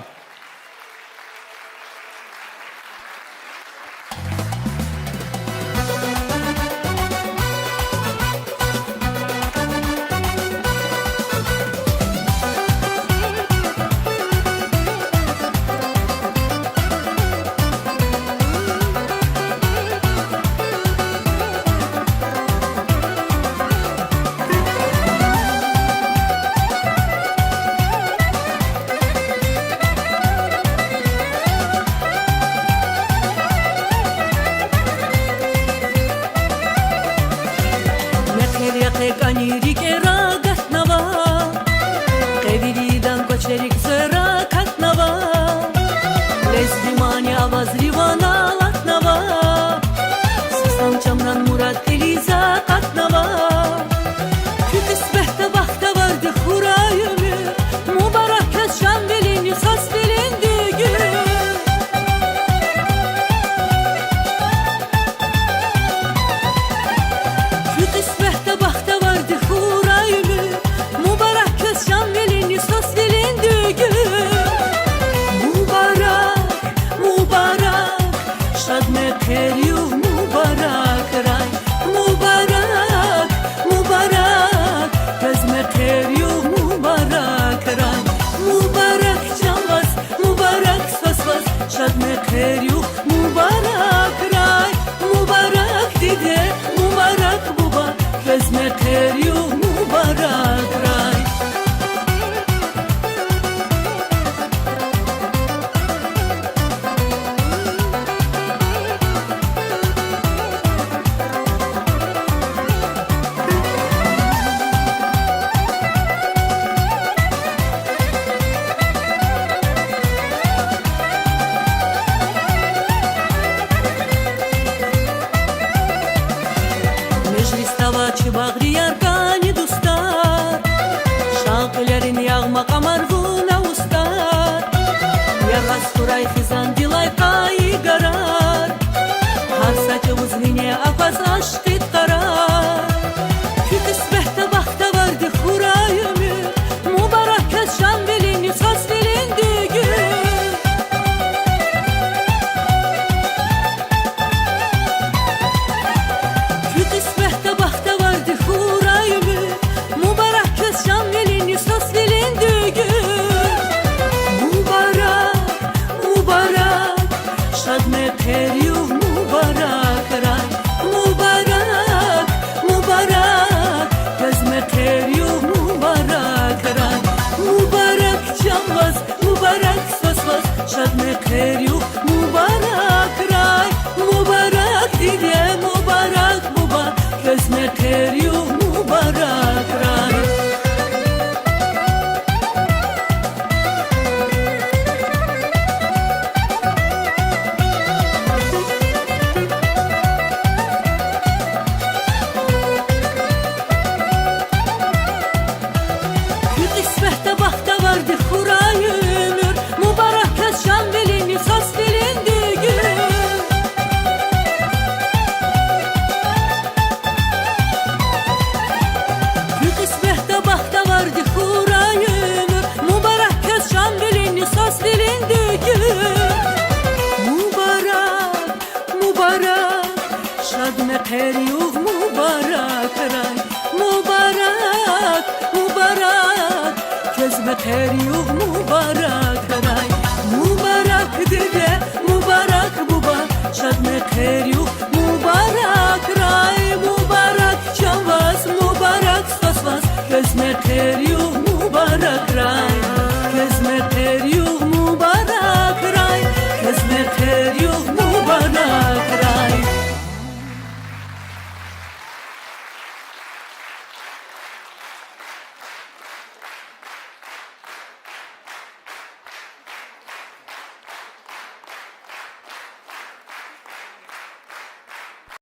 Şad me kheriu mubarak Savaşı bağrı yargani dostlar Şalkıların yağma kamarvuna ustar Yağaz kuray hizan dilay kayi garar Har saçımız vine afaz aşkit karar Kütüs behte bakta vardı hurayımı Mübarek kez şan bilini saz bilindi gün Kütüs behte bakta vardı hurayımı Mübarek kez şan bilini saz bilindi gün Mübarek, mübarek Şadme teriyuh mübarek ray Mübarek, mübarek Gezme teriyuh mübarek ray Mübarek canvaz, mübarek sosvaz Şadme teriyuh mübarek ray Mübarek diye mübarek mübarek Gezme teriyuh mübarek ray İsbehte bakta vardı hurayı ömür Mübarek kez şan bilini saz bilindi gün İsbehte bakta vardı hurayı ömür Mübarek kez şan bilini saz bilindi gün Mübarek, mübarek Şadme teriyuh mübarek ray Mübarek, mübarek Kezme teriyuh mübarek